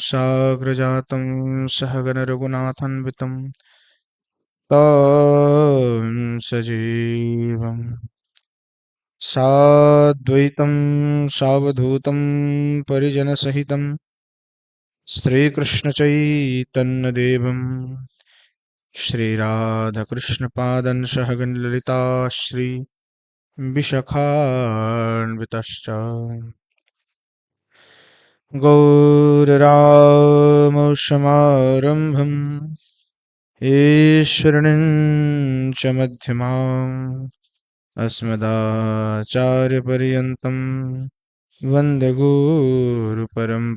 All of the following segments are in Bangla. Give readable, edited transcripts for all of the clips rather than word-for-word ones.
साग्रजातं सहगण रघुनाथान्वितं तं सजीवम् साद्वैतं सावधूतं परिजनसहितं श्रीकृष्णचैतन्यदेवं श्रीराधाकृष्णपादं सहगण ललिता श्री विशाखान्वितश्च गौररामौसमारम्भम् ईश्वरीं च मध्यमाम् अस्मदाचार्यपर्यन्तं वन्दे गुरुपरम्पराम्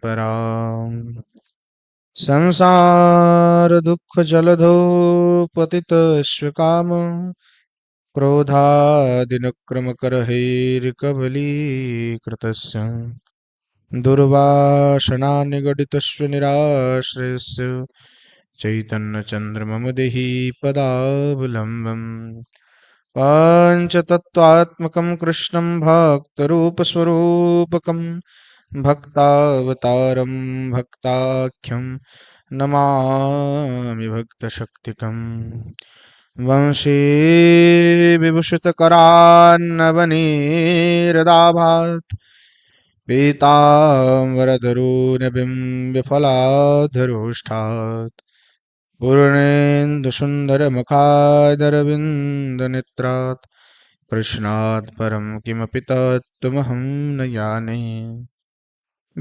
संसारदुःखजलधौ पतितस्वकाम क्रोधादिनक्रमकरहैर्कबलीकृतस्य दुर्वासनानिगडितस्य निराश्रयस्य चैतन्यचन्द्रमम देहि पदावलम्बम् पञ्चतत्त्वात्मकं कृष्णं भक्तरूपस्वरूपकं भक्तावतारं भक्ताख्यं नमामि भक्तशक्तिकम् वंशी विभूषितकरान्नवनीरदाभात् पीताम्बरधरोऽनबिम्बफलाधरोष्ठात् पूर्णेन्दुसुन्दरमुखादरविन्दनेत्रात् कृष्णात् परं किमपि तत्त्वमहं न जाने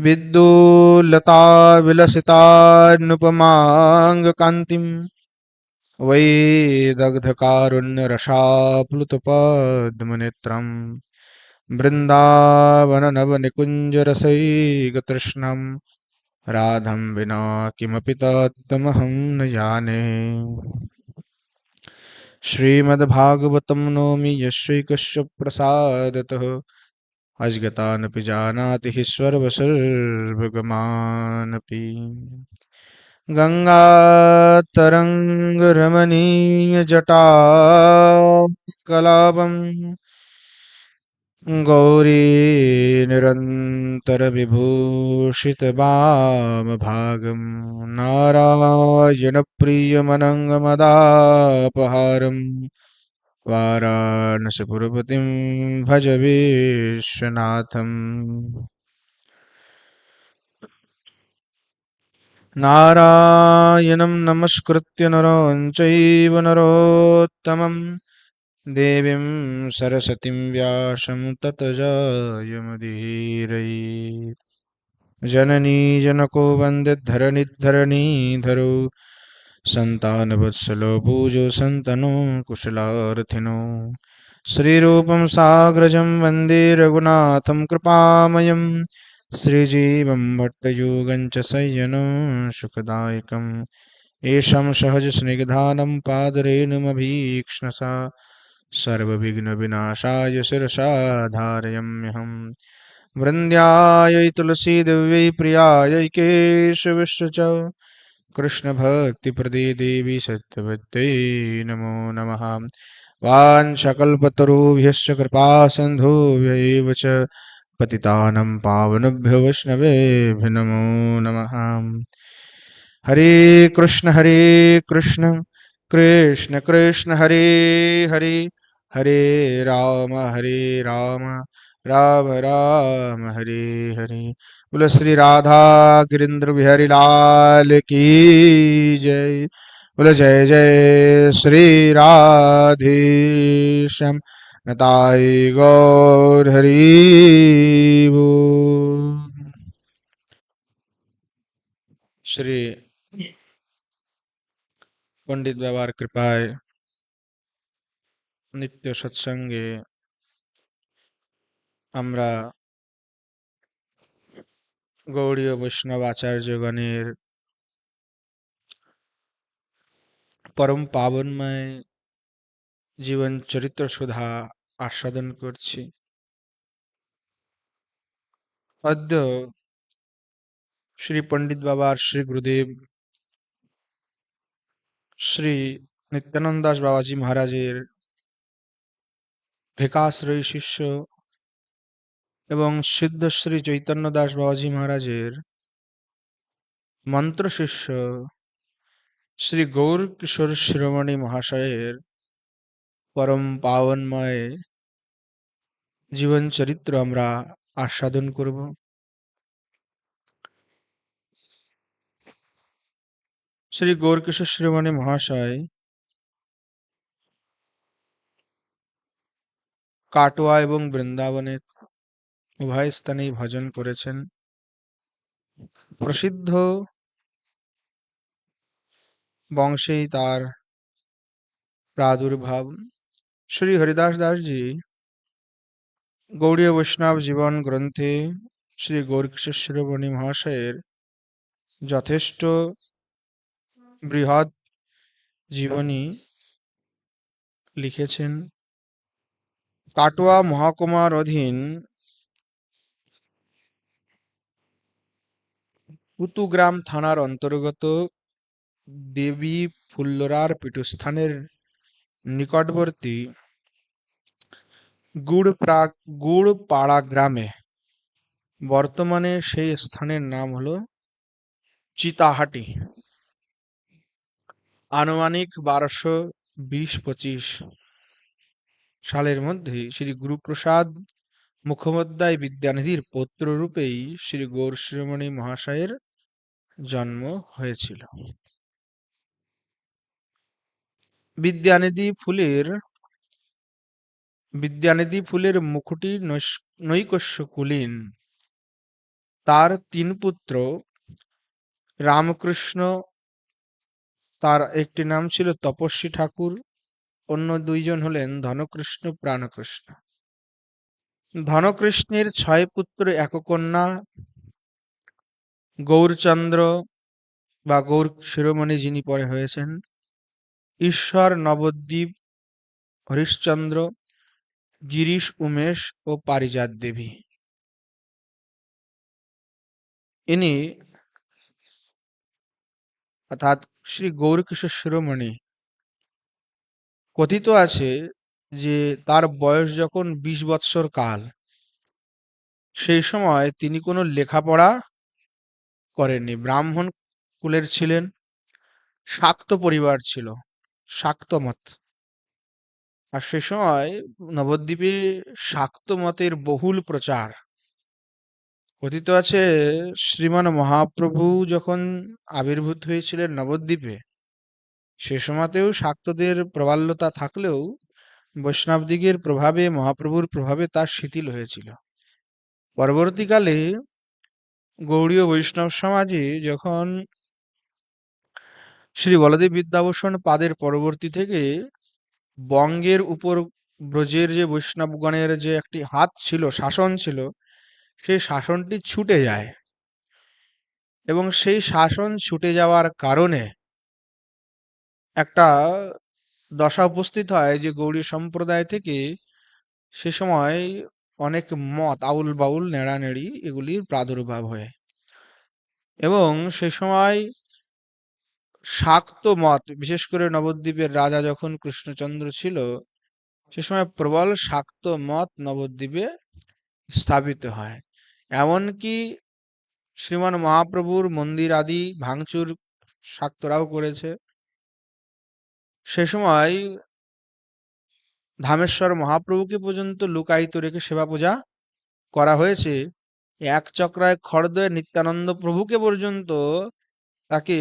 विद्युल्लताविलसितान्नुपमाङ्गकान्तिं वैदग्धकारुण्यरसाप्लुतपद्मनेत्रम् बृन्दावननवनिकुञ्जरसैकतृष्णं राधं विना किमपि तत्त्वमहं न जाने श्रीमद्भागवतं नौमि यश्वैकस्य प्रसादतः अज्ञातानपि जानाति हि सर्वसर्वगमानपि गङ्गातरङ्गरमणीयजटाकलापम् गौरी निरन्तरविभूषितवामभागं नारायणप्रियमनङ्गमदापहारं वाराणसीपुरपतिं भज विश्वनाथम् नारायणं नमस्कृत्य नरं चैव नरोत्तमं देवीं सरस्वतीं व्यासं ततो जयमुदीरयेत् जननी जनको वन्दिद्धरणिद्धरणीधरो सन्तानवत्सलो भुजो सन्तनो कुशलार्थिनो श्रीरूपं साग्रजं वन्दे रघुनाथं कृपामयं श्रीजीवं भट्टयोगं च सय्यनं सुखदायकम् येषां सहजस्निग्धानं पादरेणुमभीक्ष्णसा सर्वविघ्नविनाशाय शिरसा धारयाम्यहम् वृन्द्यायै तुलसीदेव्यै प्रियायै केशवस्य च कृष्णभक्तिप्रदे देवी सत्यवत्यै नमो नमः वाञ्छकल्पतरुभ्यश्च कृपासिन्धुभ्यैव च पतितानं पावनेभ्यो वैष्णवेभ्यो नमो नमः हरे कृष्ण कृष्ण कृष्ण हरे हरे हरे राम राम राम हरे हरे। बोलो श्री राधा गिरिंद्र बिहारी लाल की जय। बोलो जय जय श्री राधेश्याम नताई गौर हरि बोल। श्री पंडित व्यवहार कृपाय नित्य सत्संगे আমরা গৌড়ীয় বৈষ্ণব আচার্যগণের পরম পাবনময় জীবন চরিত্র সুধা আস্বাদন করছি। অদ্য শ্রী পণ্ডিত বাবার শ্রী গুরুদেব শ্রী নিত্যানন্দ দাস বাবাজি মহারাজের ভিকাশ্রয়ী শিষ্য এবং সিদ্ধ শ্রী চৈতন্য দাস বাবাজি মহারাজের মন্ত্র শিষ্য শ্রী গৌর কিশোর শিরোমণি মহাশয়ের পরম পাবনময় জীবন চরিত্র আমরা আস্বাদন করব। শ্রী গৌর কিশোর শিরোমণি মহাশয় কাটোয়া এবং বৃন্দাবনে উভয় স্থানেই ভজন করেছেন। প্রসিদ্ধ বংশেই তার প্রাদুর্ভাব। শ্রী হরিদাস দাসজি গৌড়ীয় বৈষ্ণব জীবন গ্রন্থে শ্রী গৌরকিশোর শিরোমণি মহাশয়ের যথেষ্ট বৃহৎ জীবনী লিখেছেন। কাটোয়া মহকুমার অধীন পুতুগ্রাম থানার অন্তর্গত দেবী ফুল্লরার পীঠস্থানের নিকটবর্তী গুড়পাড়া গ্রামে, বর্তমানে সেই স্থানের নাম হলো চিতাহাটি, আনুমানিক 1220-25 সালের মধ্যে শ্রী গুরুপ্রসাদ মুখোপাধ্যায় বিদ্যানিধির পৌত্র রূপেই শ্রী গৌর শিরোমণি মহাশয়ের জন্ম হয়েছিল। বিদ্যানিধি ফুলের মুখটি নৈকস্য কুলীন। তার 3 পুত্র রামকৃষ্ণ, তার একটি নাম ছিল তপস্বী ঠাকুর, অন্য 2 জন হলেন ধনকৃষ্ণ প্রাণকৃষ্ণ। ধনকৃষ্ণের 6 পুত্র, 1 কন্যা গৌরচন্দ্র বা গৌর শিরোমণি, যিনি পরে হয়েছেন ঈশ্বর, নবদ্বীপ, হরিশ্চন্দ্র, গিরিশ, উমেশ ও পারিজাত দেবী। ইনি অর্থাৎ শ্রী গৌরকিশোর শিরোমণি, কথিত আছে যে তার বয়স যখন 20 বৎসর কাল, সেই সময় তিনি কোনো লেখাপড়া করেননি। ব্রাহ্মণ কুলের ছিলেন, শাক্ত পরিবার ছিল, শাক্ত মত। আর সে সময় নবদ্বীপে শাক্ত মতের বহুল প্রচার। কথিত আছে শ্রীমান মহাপ্রভু যখন আবির্ভূত হয়েছিলেন নবদ্বীপে, সে সময়তেও শাক্তদের প্রবলতা থাকলেও বৈষ্ণবদিগের প্রভাবে, মহাপ্রভুর প্রভাবে তা শিথিল হয়েছিল। পরবর্তীকালে গৌড়ীয় বৈষ্ণব সমাজে যখন শ্রী বলদেব বিদ্যাভূষণ পাদের পরবর্তী থেকে বঙ্গের উপর ব্রজের যে বৈষ্ণবগণের যে একটি হাত ছিল, শাসন ছিল, সেই শাসনটি ছুটে যায় এবং সেই শাসন ছুটে যাওয়ার কারণে একটা দশা উপস্থিত হয় যে গৌড়ী সম্প্রদায় থেকে সে সময় অনেক মত, আউল বাউল, নেড়ানেড়ি, এগুলির প্রাদুর্ভাব হয় এবং সে সময় শাক্ত মত, বিশেষ করে নবদ্বীপের রাজা যখন কৃষ্ণচন্দ্র ছিল, সে সময় প্রবল শাক্ত মত নবদ্বীপে স্থাপিত হয়। এমনকি শ্রীমান মহাপ্রভুর মন্দির আদি ভাঙচুর শাক্তরাও করেছে। সে সময় ধামেশ্বর মহাপ্রভুকে পর্যন্ত লুকায়িত রেখে সেবা পূজা করা হয়েছে। 1 চক্রায় খড়দয় নিত্যানন্দ প্রভুকে পর্যন্ত তাকে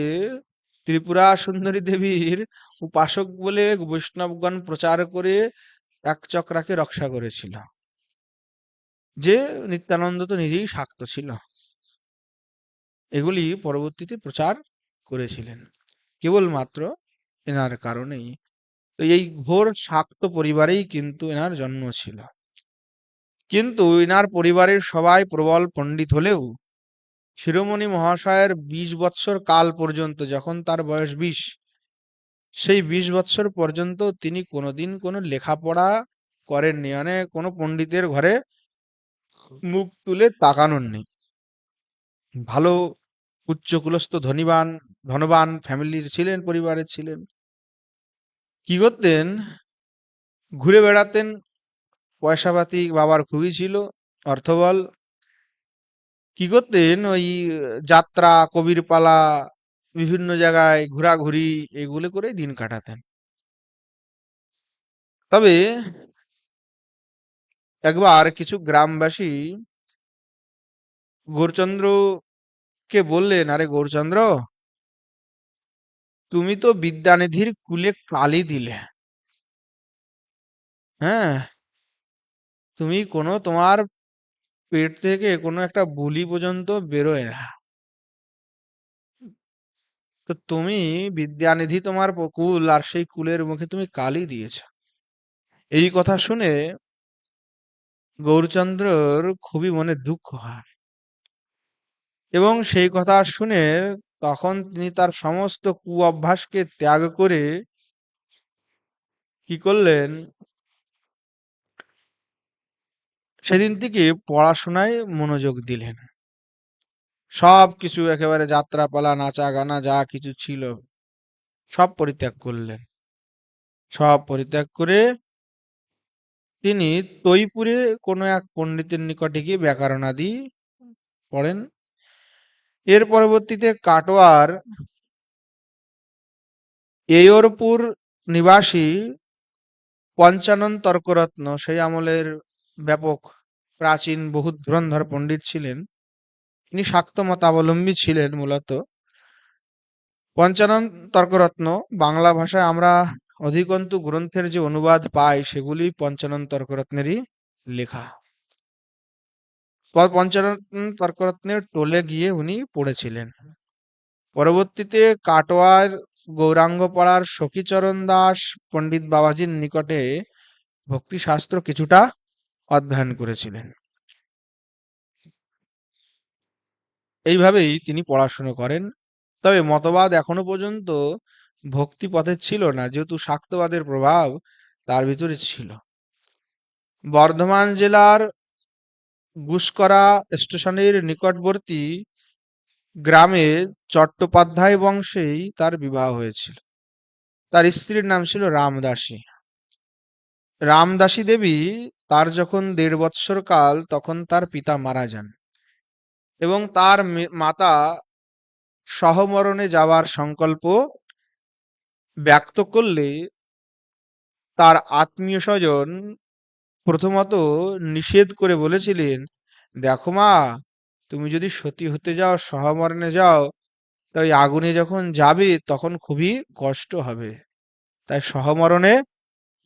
ত্রিপুরা সুন্দরী দেবীর উপাসক বলে বৈষ্ণবগণ প্রচার করে 1 চক্রাকে রক্ষা করেছিল, যে নিত্যানন্দ তো নিজেই শাক্ত ছিল। এগুলি পরবর্তীতে প্রচার করেছিলেন কেবলমাত্র এনার কারণেই। তো এই ঘোর শাক্ত পরিবারেই কিন্তু এনার জন্ম ছিল। কিন্তু এনার পরিবারের সবাই প্রবল পণ্ডিত হলেও শিরোমণি মহাশয়ের 20 বৎসর কাল পর্যন্ত, যখন তার বয়স 20, সেই 20 বৎসর পর্যন্ত তিনি কোনোদিন কোনো লেখাপড়া করেননি, মানে কোনো পণ্ডিতের ঘরে মুখ তুলে তাকানোননি। ভালো উচ্চকুলস্থ ধনবান ফ্যামিলির ছিলেন, পরিবারের ছিলেন। কি করতেন? ঘুরে বেড়াতেন, পয়সাপাতি বাবার খুবই ছিল, অর্থবল। কি করতেন, ওই যাত্রা, কবির পালা, বিভিন্ন জায়গায় ঘোরাঘুরি, এগুলো করে দিন কাটাতেন। তবে একবার কিছু গ্রামবাসী গৌরচন্দ্রকে বললেন, আরে গৌরচন্দ্র, তুমি তো বিদ্যানিধির কুলে কালি দিলে। হ্যাঁ, তুমি কোনো তোমার পেট থেকে কোনো একটা বুলি পর্যন্ত বেরোয় না। তো তুমি বিদ্যানিধি তোমার কুল, আর সেই কুলের মুখে তুমি কালি দিয়েছ। এই কথা শুনে গৌরচন্দ্রর খুবই মনে দুঃখ হয়, এবং সেই কথা শুনে তখন তিনি তার সমস্ত কু অভ্যাসকে ত্যাগ করে কি করলেন, সেদিন থেকে পড়াশোনায় মনোযোগ দিলেন। সব কিছু একেবারে যাত্রাপালা, নাচা গানা যা কিছু ছিল সব পরিত্যাগ করলেন। সব পরিত্যাগ করে তিনি তৈপুরে কোনো এক পণ্ডিতের নিকটে গিয়ে ব্যাকরণাদি পড়েন। এর পরবর্তীতে কাটোয়ার এয়োরপুর নিবাসী পঞ্চানন তর্করত্ন, সেই আমলের ব্যাপক প্রাচীন বহু ধুরন্ধর পণ্ডিত ছিলেন, তিনি শাক্ত মতাবলম্বী ছিলেন মূলত। পঞ্চানন তর্করত্ন, বাংলা ভাষায় আমরা অধিকন্তু গ্রন্থের যে অনুবাদ পাই সেগুলি পঞ্চানন তর্করত্নেরই লেখা। পঞ্চানন তর্করত্নের টোলে গিয়ে উনি পড়েছিলেন। পরবর্তীতে কাটোয়ার গৌরাঙ্গপাড়ার সখীচরণ দাস পণ্ডিত বাবাজির নিকটে ভক্তিশাস্ত্র কিছুটা অধ্যয়ন করেছিলেন। এইভাবেই তিনি পড়াশুনো করেন। তবে মতবাদ এখনো পর্যন্ত ভক্তি পথে ছিল না, যেহেতু শাক্তবাদের প্রভাব তার ভিতরে ছিল। বর্ধমান জেলার গুসকরা স্টেশনের নিকটবর্তী গ্রামে চট্টোপাধ্যায় বংশেই তার বিবাহ হয়েছিল। তার স্ত্রীর নাম ছিল রামদাসী। রামদাসী দেবী, তার যখন 1.5 বৎসর কাল, তখন তার পিতা মারা যান, এবং তার মাতা সহমরণে যাওয়ার সংকল্প ব্যক্ত করলে তার আত্মীয় স্বজন প্রথমত নিষেধ করে বলেছিলেন, দেখো মা, তুমি যদি সতী হতে যাও, সহমরণে যাও, তাই আগুনে যখন যাবে তখন খুবই কষ্ট হবে, তাই সহমরণে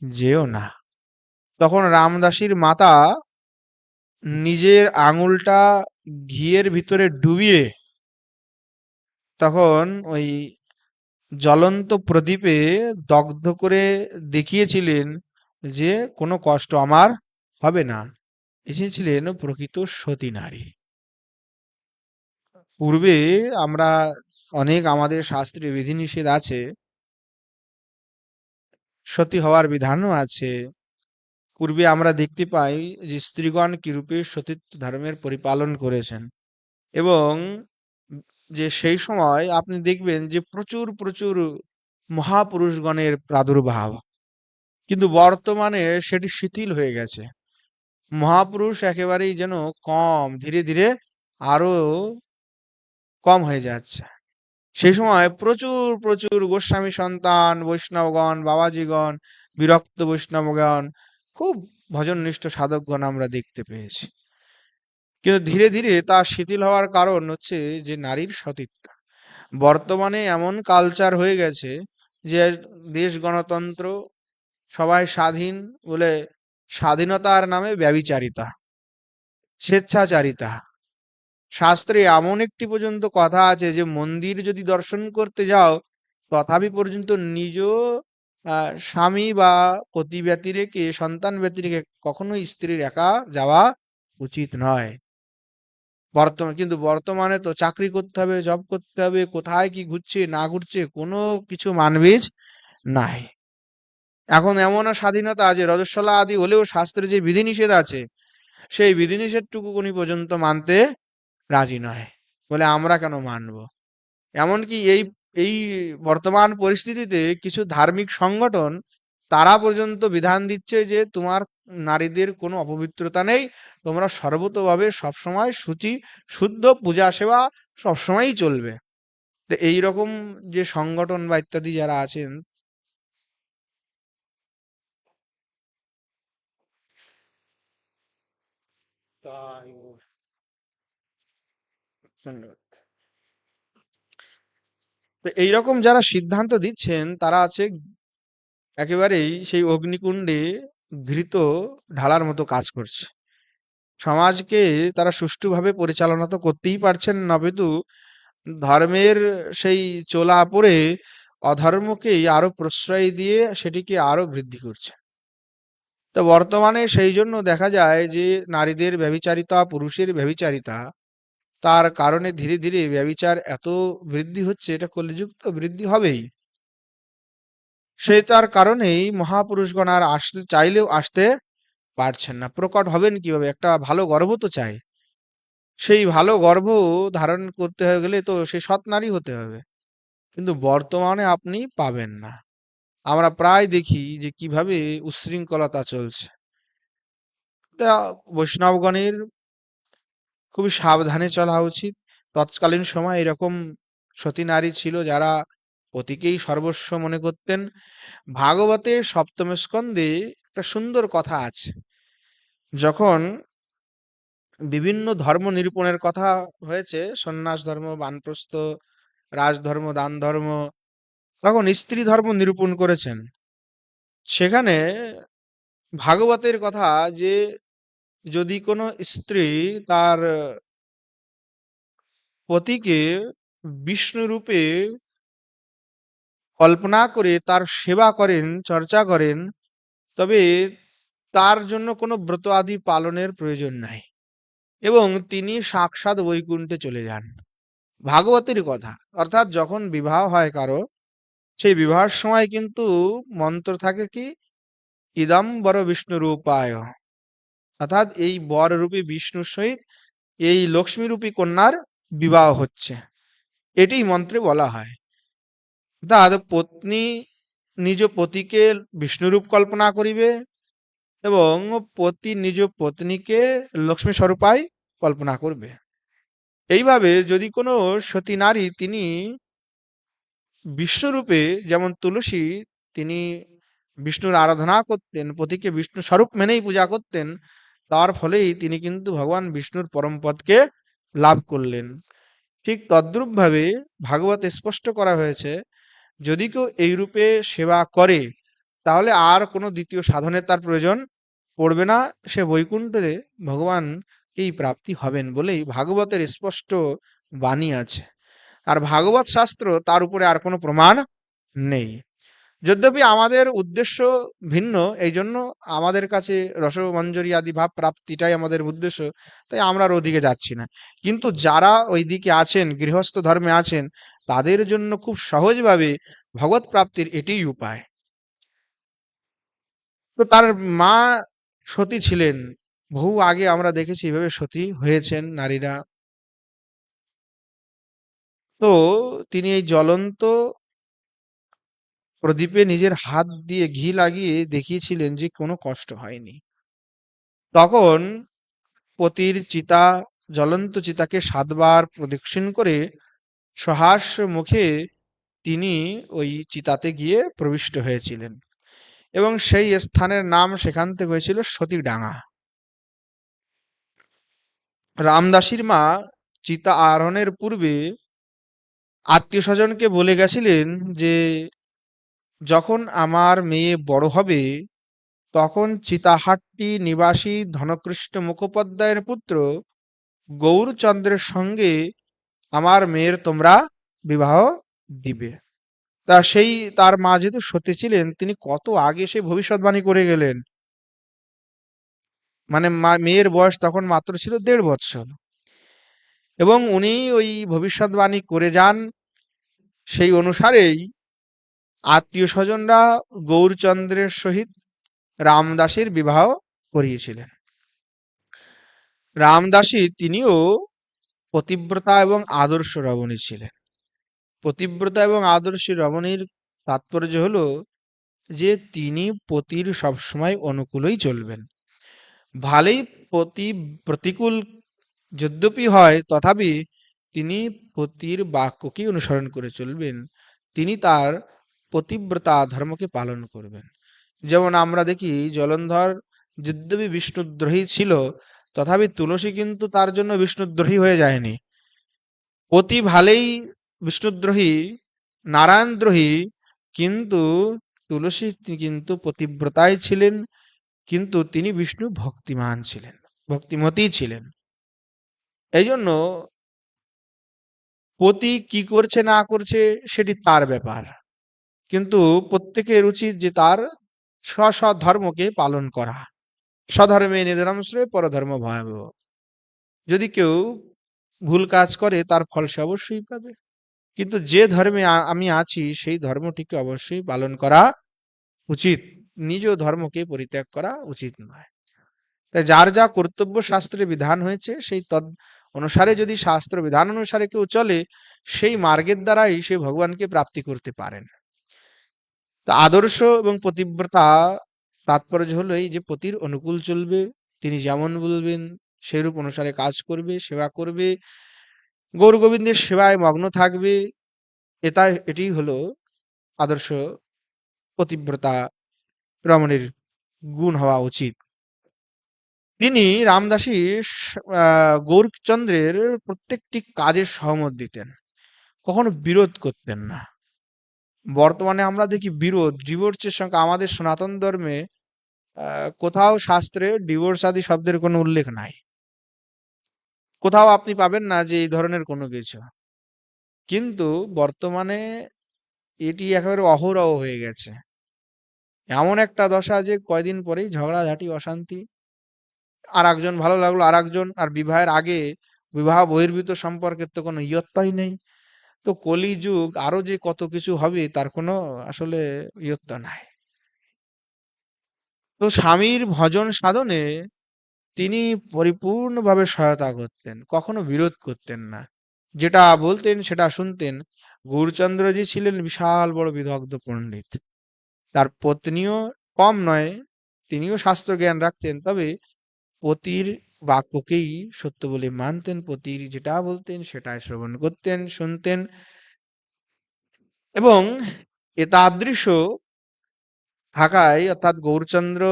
যেও না। তখন রামদাসীর মাতা নিজের আঙুলটা ঘিয়ের ভিতরে ডুবিয়ে তখন ওই জ্বলন্ত প্রদীপে দগ্ধ করে দেখিয়েছিলেন যে কোনো কষ্ট আমার হবে না। এসেছিলেন প্রকৃত সতী নারী। পূর্বে আমরা অনেক, আমাদের শাস্ত্রে বিধিনিষেধ আছে, সতী হওয়ার বিধানও আছে। পূর্বে আমরা দেখতে পাই যে স্ত্রীগণ কিরূপে সতীত্ব ধর্মের পরিপালন করেছেন, এবং যে সেই সময় আপনি দেখবেন যে প্রচুর প্রচুর মহাপুরুষগণের প্রাদুর্ভাব, কিন্তু বর্তমানে সেটি শিথিল হয়ে গেছে। মহাপুরুষ একেবারেই যেন কম, ধীরে ধীরে আরো কম হয়ে যাচ্ছে। সেই সময় প্রচুর প্রচুর গোস্বামী সন্তান, বৈষ্ণবগণ, বাবাজিগণ, বিরক্ত বৈষ্ণবগণ, খুব ভজননিষ্ঠ সাধকগণ আমরা দেখতে পেয়েছি। কিন্তু ধীরে ধীরে তা শিথিল হওয়ার কারণ হচ্ছে যে নারীর সতীত্ব। বর্তমানে এমন কালচার হয়ে গেছে যে দেশ গণতন্ত্র, সবাই স্বাধীন বলে স্বাধীনতার নামে ব্যভিচারিতা, স্বেচ্ছাচারিতা। শাস্ত্রে এমন একটি পর্যন্ত কথা আছে যে মন্দির যদি দর্শন করতে যাও, তথাপি পর্যন্ত নিজ স্বামী বা পতি ব্যতি রেখে, সন্তান ব্যতি রেখে কখনোই স্ত্রীর একা যাওয়া উচিত নয়। কিন্তু বর্তমানে তো চাকরি করতে হবে, জব করতে হবে, কোথায় কি ঘুরছে না ঘুরছে কোনো কিছু মানবিজ নাই। এখন এমনও স্বাধীনতা যে রজস্বলা আদি হলেও শাস্ত্রে যে বিধিনিষেধ আছে, সেই বিধিনিষেধটুকু কোনি পর্যন্ত মানতে রাজি নয়, বলে আমরা কেন মানব। এমনকি এই এই বর্তমান পরিস্থিতিতে কিছু ধার্মিক সংগঠন তারা পর্যন্ত বিধান দিচ্ছে যে তোমার নারীদের কোনো অপবিত্রতা নেই, তোমরা সর্বতোভাবে সবসময় শুচি শুদ্ধ পূজা সেবা সবসময়ই চলবে। তো এইরকম যে সংগঠন বা ইত্যাদি যারা আছেন, ধন্যবাদ। তো এইরকম যারা সিদ্ধান্ত দিচ্ছেন তারা আছে একেবারেই সেই অগ্নিকুণ্ডে ঘৃত ঢালার মতো কাজ করছে। সমাজকে তারা সুষ্ঠুভাবে পরিচালনা তো করতেই পারছেন না, নবেতু ধর্মের সেই চোলা পরে অধর্মকেই আরো প্রশ্রয় দিয়ে সেটিকে আরো বৃদ্ধি করছে। তো বর্তমানে সেই জন্য দেখা যায় যে নারীদের ব্যভিচারিতা, পুরুষের ব্যভিচারিতা, তার কারণে ধীরে ধীরে ব্যভিচার এত বৃদ্ধি হচ্ছে, এটা কলিযুগ তো বৃদ্ধি হবেই। সেই তার কারণেই মহাপুরুষগণ আর আসতে চাইলেও আসতে পারছেন না। প্রকট হবেন কিভাবে? একটা ভালো গর্ভ তো চাই। সেই ভালো গর্ভ ধারণ করতে হয়ে গেলে তো সে সৎ নারী হতে হবে, কিন্তু বর্তমানে আপনি পাবেন না। আমরা প্রায় দেখি যে কিভাবে উচ্ছৃঙ্খলতা চলছে। তা বৈষ্ণবগণের খুবই সাবধানে চলা উচিত। তৎকালীন সময় এরকম সতী নারী ছিল যারা পতিকেই সর্বস্ব মনে করতেন। ভাগবতে সপ্তম স্কন্ধে একটা সুন্দর কথা আছে। যখন বিভিন্ন ধর্ম নিরূপণের কথা হয়েছে, সন্ন্যাস ধর্ম, বানপ্রস্থ, রাজধর্ম, দান ধর্ম, তখন স্ত্রী ধর্ম নিরূপণ করেছেন। সেখানে ভাগবতের কথা যে যদি কোনো স্ত্রী তার পতিকে বিষ্ণু রূপে কল্পনা করে তার সেবা করেন, চর্চা করেন, তবে তার জন্য কোনো ব্রত আদি পালনের প্রয়োজন নাই এবং তিনি সাক্ষাৎ বৈকুণ্ঠে চলে যান। ভাগবতের কথা। অর্থাৎ যখন বিবাহ হয় কারো, সেই বিবাহের সময় কিন্তু মন্ত্র থাকে কি, ইদম বর বিষ্ণু রূপায়, অর্থাৎ এই বর রূপী বিষ্ণুর সহিত এই লক্ষ্মী রূপী কন্যার বিবাহ হচ্ছে, এটি মন্ত্রে বলা হয়। অর্থাৎ পত্নী নিজ পতিকে বিষ্ণুরূপ কল্পনা করিবে এবং পতি নিজ পত্নীকে লক্ষ্মী স্বরূপায় কল্পনা করবে। এইভাবে যদি কোনো সতী নারী তিনি বিষ্ণুরূপে, যেমন তুলসী তিনি বিষ্ণুর আরাধনা করতেন, পতিকে বিষ্ণু স্বরূপ মেনেই পূজা করতেন, তার ফলেই তিনি কিন্তু ভগবান বিষ্ণুর পরম পদকে লাভ করলেন। ঠিক তদ্রূপভাবে ভাগবতে স্পষ্ট করা হয়েছে, যদি কেউ এই রূপে সেবা করে তাহলে আর কোনো দ্বিতীয় সাধনের তার প্রয়োজন পড়বে না, সে বৈকুণ্ঠে ভগবানকেই প্রাপ্তি হবেন বলেই ভাগবতের স্পষ্ট বাণী আছে। আর ভাগবত শাস্ত্র তার উপরে আর কোনো প্রমাণ নেই। যদ্যপি আমাদের উদ্দেশ্য ভিন্ন, এই জন্য আমাদের কাছে রসমঞ্জরি আদি ভাব প্রাপ্তিটাই আমাদের উদ্দেশ্য, তাই আমরা আর ওদিকে যাচ্ছি না। কিন্তু যারা ওই দিকে আছেন, গৃহস্থ ধর্মে আছেন, তাদের জন্য খুব সহজভাবে ভগবত প্রাপ্তির এটিই উপায়। তো তার মা সতী ছিলেন, বহু আগে আমরা দেখেছি এভাবে সতী হয়েছেন নারীরা। তো তিনি এই জ্বলন্ত প্রদীপে নিজের হাত দিয়ে ঘি লাগিয়ে দেখিয়েছিলেন যে কোনো কষ্ট হয়নি। তখন পতির চিতা, জ্বলন্ত চিতাকে 7 বার প্রদক্ষিণ করে সহাস্য মুখে তিনি ওই চিতাতে গিয়ে প্রবিষ্ট হয়েছিলেন এবং সেই স্থানের নাম সেখান থেকে হয়েছিল সতীডাঙ্গা। রামদাসীর মা চিতা আরোহণের পূর্বে আত্মীয় স্বজনকে বলে গেছিলেন যে যখন আমার মেয়ে বড় হবে তখন চিতাহাট্টি নিবাসী ধনকৃষ্ণ মুখোপাধ্যায়ের পুত্র গৌরচন্দ্রের সঙ্গে আমার মেয়ের তোমরা বিবাহ দিবে। তা সেই তার মা যেহেতু সতী ছিলেন, তিনি কত আগে সে ভবিষ্যৎবাণী করে গেলেন। মানে মেয়ের বয়স তখন মাত্র ছিল 1.5 বছর এবং উনি ওই ভবিষ্যৎবাণী করে যান। সেই অনুসারেই আত্মীয় স্বজনরা গৌরচন্দ্রের সহিত রামদাসীর বিবাহ করিয়েছিলেন। রামদাসী তিনিও পতিব্রতা এবং আদর্শ রমণী ছিলেন। পতিব্রতা এবং আদর্শী রমণীর তাৎপর্য হলো যে তিনি পতির সবসময় অনুকূলেই চলবেন। ভালোই প্রতিকূল যদ্যপি হয়, তথাপি তিনি পতির বাক্যকে অনুসরণ করে চলবেন। তিনি তার পতিব্রতা ধর্মকে পালন করবেন। যেমন আমরা দেখি জলন্ধর যদ্যপি বিষ্ণুদ্রোহী ছিল, তথাপি তুলসী কিন্তু তার জন্য বিষ্ণুদ্রোহী হয়ে যায়নি। পতি ভালেই বিষ্ণুদ্রোহী, নারায়ণদ্রোহী, কিন্তু তুলসী কিন্তু পতিব্রতায় ছিলেন, কিন্তু তিনি বিষ্ণু ভক্তিমান ছিলেন, ভক্তিমতী ছিলেন। এই জন্য পতি কি করছে না করছে সেটি তার ব্যাপার, কিন্তু প্রত্যেকের উচিত যে তার স্ব স্ব ধর্মকে পালন করা। স্বধর্মে নিধনম শ্রেয় পরধর্ম ভয়াবহ। যদি কেউ ভুল কাজ করে তার ফল সে অবশ্যই পাবে, কিন্তু যে ধর্মে আমি আছি সেই ধর্মটিকে অবশ্যই পালন করা উচিত। নিজ ধর্মকে পরিত্যাগ করা উচিত নয়। তাই যার যা কর্তব্য শাস্ত্রে বিধান হয়েছে সেই তদ অনুসারে যদি শাস্ত্র বিধান অনুসারে কেউ চলে, সেই মার্গের দ্বারাই সে ভগবানকে প্রাপ্তি করতে পারেন। তা আদর্শ এবং পতিব্রতা তাৎপর্য হলো এই যে পতির অনুকূল চলবে, তিনি যেমন বলবেন সেরূপ অনুসারে কাজ করবে, সেবা করবে, গৌর গোবিন্দের সেবায় মগ্ন থাকবে। এটি হলো আদর্শ পতিব্রতা রমণীর গুণ হওয়া উচিত। তিনি রামদাসী গৌরচন্দ্রের প্রত্যেকটি কাজে সহমত দিতেন, কখনো বিরোধ করতেন না। বর্তমানে আমরা দেখি বিরোধ, ডিভোর্সের সংখ্যা আমাদের সনাতন ধর্মে কোথাও শাস্ত্রে ডিভোর্স আদি শব্দের কোনো উল্লেখ নাই। কোথাও আপনি পাবেন না যে এই ধরনের কোনো কিছু। কিন্তু বর্তমানে এটি একেবারে অহরহ হয়ে গেছে। এমন একটা দশা যে কয়দিন পরেই ঝগড়াঝাটি, অশান্তি। আর একজন ভালো লাগলো আর একজন, আর বিবাহের আগে বিবাহ বহির্ভূত সম্পর্কের তো কোনো ইয়ত্তাই নেই। তো কলিযুগ আরো যে কত কিছু হবে তার কোনো আসলে ইয়ত্তা নাই। তো স্বামীর ভজন সাধনে তিনি পরিপূর্ণভাবে সহায়তা করতেন, কখনো বিরোধ করতেন না। যেটা বলতেন সেটা শুনতেন। গৌরচন্দ্রজি ছিলেন বিশাল বড় বিদগ্ধ পণ্ডিত। তার পত্নীও কম নয়, তিনিও শাস্ত্র জ্ঞান রাখতেন, তবে পতির বাক্যকেই সত্য বলে মানতেন। পতির যেটা বলতেন সেটাই শ্রবণ করতেন, শুনতেন। এবং এতাদৃশ থাকায়, অর্থাৎ গৌরচন্দ্র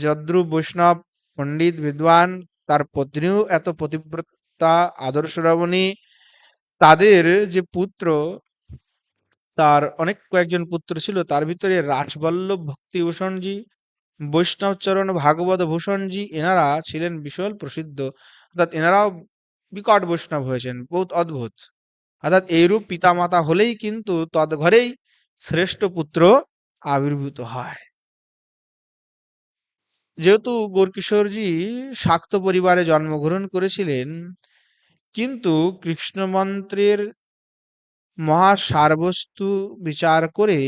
যদ্রূপ বৈষ্ণব পণ্ডিত বিদ্বান, তার পত্নীও এত পতিব্রতা আদর্শ রমণী। তাদের যে পুত্র, তার অনেক কয়েকজন পুত্র ছিল, তার ভিতরে রাসবল্লভ ভক্তিভূষণজি, বৈষ্ণবচরণ ভাগবত ভূষণজি, এনারা ছিলেন বিশাল প্রসিদ্ধ। অর্থাৎ এনারাও বিকট বৈষ্ণব হয়েছেন, বহুত অদ্ভুত। অর্থাৎ এইরূপ পিতামাতা হলেই কিন্তু তৎঘরেই শ্রেষ্ঠ পুত্র আবির্ভূত হয়। যেহেতু গৌরকিশোরজি শাক্ত পরিবারে জন্মগ্রহণ করেছিলেন, কিন্তু কৃষ্ণ মন্ত্রের মহাসারবস্তু বিচার করে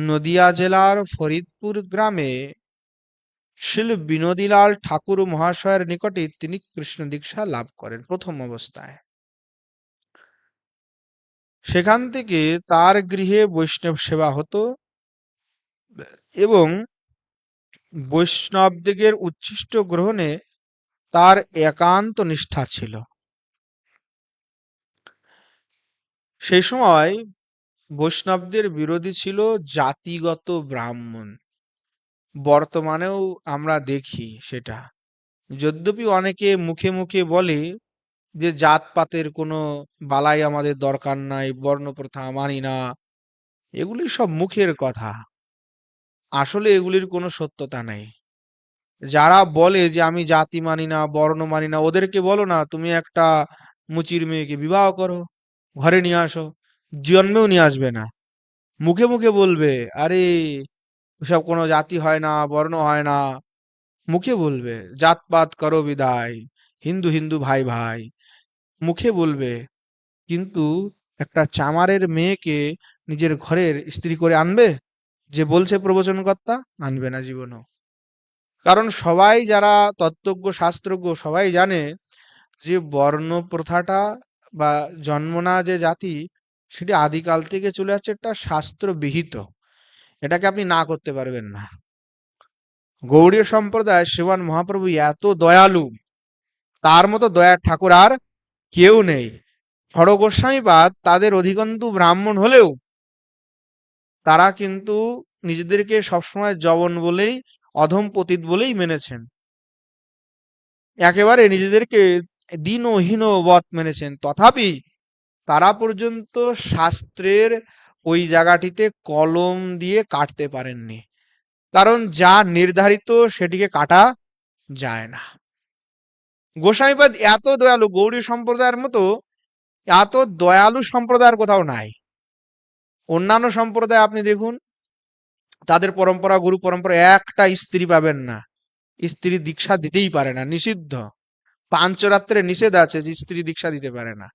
নদিয়া জেলার ফরিদপুর গ্রামে শিল বিনোদীলাল ঠাকুর মহাশয়ের নিকটে তিনি কৃষ্ণ দীক্ষা লাভ করেন প্রথম অবস্থায়। সেখান থেকে তার গৃহে বৈষ্ণব সেবা হতো এবং বৈষ্ণবদিগের উচ্ছিষ্ট গ্রহণে তার একান্ত নিষ্ঠা ছিল। সেই সময় বৈষ্ণবদের বিরোধী ছিল জাতিগত ব্রাহ্মণ। বর্তমানেও আমরা দেখি সেটা। যদ্যপি অনেকে মুখে মুখে বলে যে জাতপাতের কোনো বালাই আমাদের দরকার নাই, বর্ণপ্রথা মানি না, এগুলি সব মুখের কথা। আসলে এগুলির কোনো সত্যতা নেই। যারা বলে যে আমি জাতি মানি না, বর্ণ মানি না, ওদেরকে বলো না তুমি একটা মুচির মেয়েকে বিবাহ করো, ঘরে নিয়ে আসো। জন্মেও নিয়ে আসবে না, মুখে মুখে বলবে আরে ওসব কোনো জাতি হয় না, বর্ণ হয় না। মুখে বলবে জাতপাত করো বিদায়, হিন্দু হিন্দু ভাই ভাই, মুখে বলবে। কিন্তু একটা চামারের মেয়েকে নিজের ঘরের স্ত্রী করে আনবে? যে বলছে প্রবচনকর্তা, আনবে না জীবনও। কারণ সবাই যারা তত্ত্বজ্ঞ শাস্ত্রজ্ঞ সবাই জানে যে বর্ণ প্রথাটা বা জন্মনা যে জাতি, সেটি আদিকাল থেকে চলে আসছে, একটা শাস্ত্র বিহিত। এটাকে আপনি না করতে পারবেন না। গৌড়ীয় সম্প্রদায় শ্রীমান মহাপ্রভু এত দয়ালু, তার মতো দয়ার ঠাকুর আর কেউ নেই। হর গোস্বামীপাদ তাদের অধিকন্তু ব্রাহ্মণ হলেও তারা কিন্তু নিজেদেরকে সবসময় জবন বলেই, অধম পতিত বলেই মেনেছেন। একেবারে নিজেদেরকে দীনহীন বৎ মেনেছেন। তথাপি তারা পর্যন্ত শাস্ত্রের ওই জায়গাটিতে কলম দিয়ে কাটতে পারেননি, কারণ যা নির্ধারিত সেটিকে কাটা যায় না। গোস্বামীপাদ এত দয়ালু, গৌড়ী সম্প্রদায়ের মতো এত দয়ালু সম্প্রদায়ের কোথাও নাই। অন্যান্য সম্প্রদায় আপনি দেখুন, তাদের পরম্পরা, গুরু পরম্পরা, একটা স্ত্রী পাবেন না, স্ত্রী দীক্ষা দিতেই পারে না, নিষিদ্ধ। পাঞ্চরাত্রে নিষেধ আছে যে স্ত্রী দীক্ষা দিতে পারে না।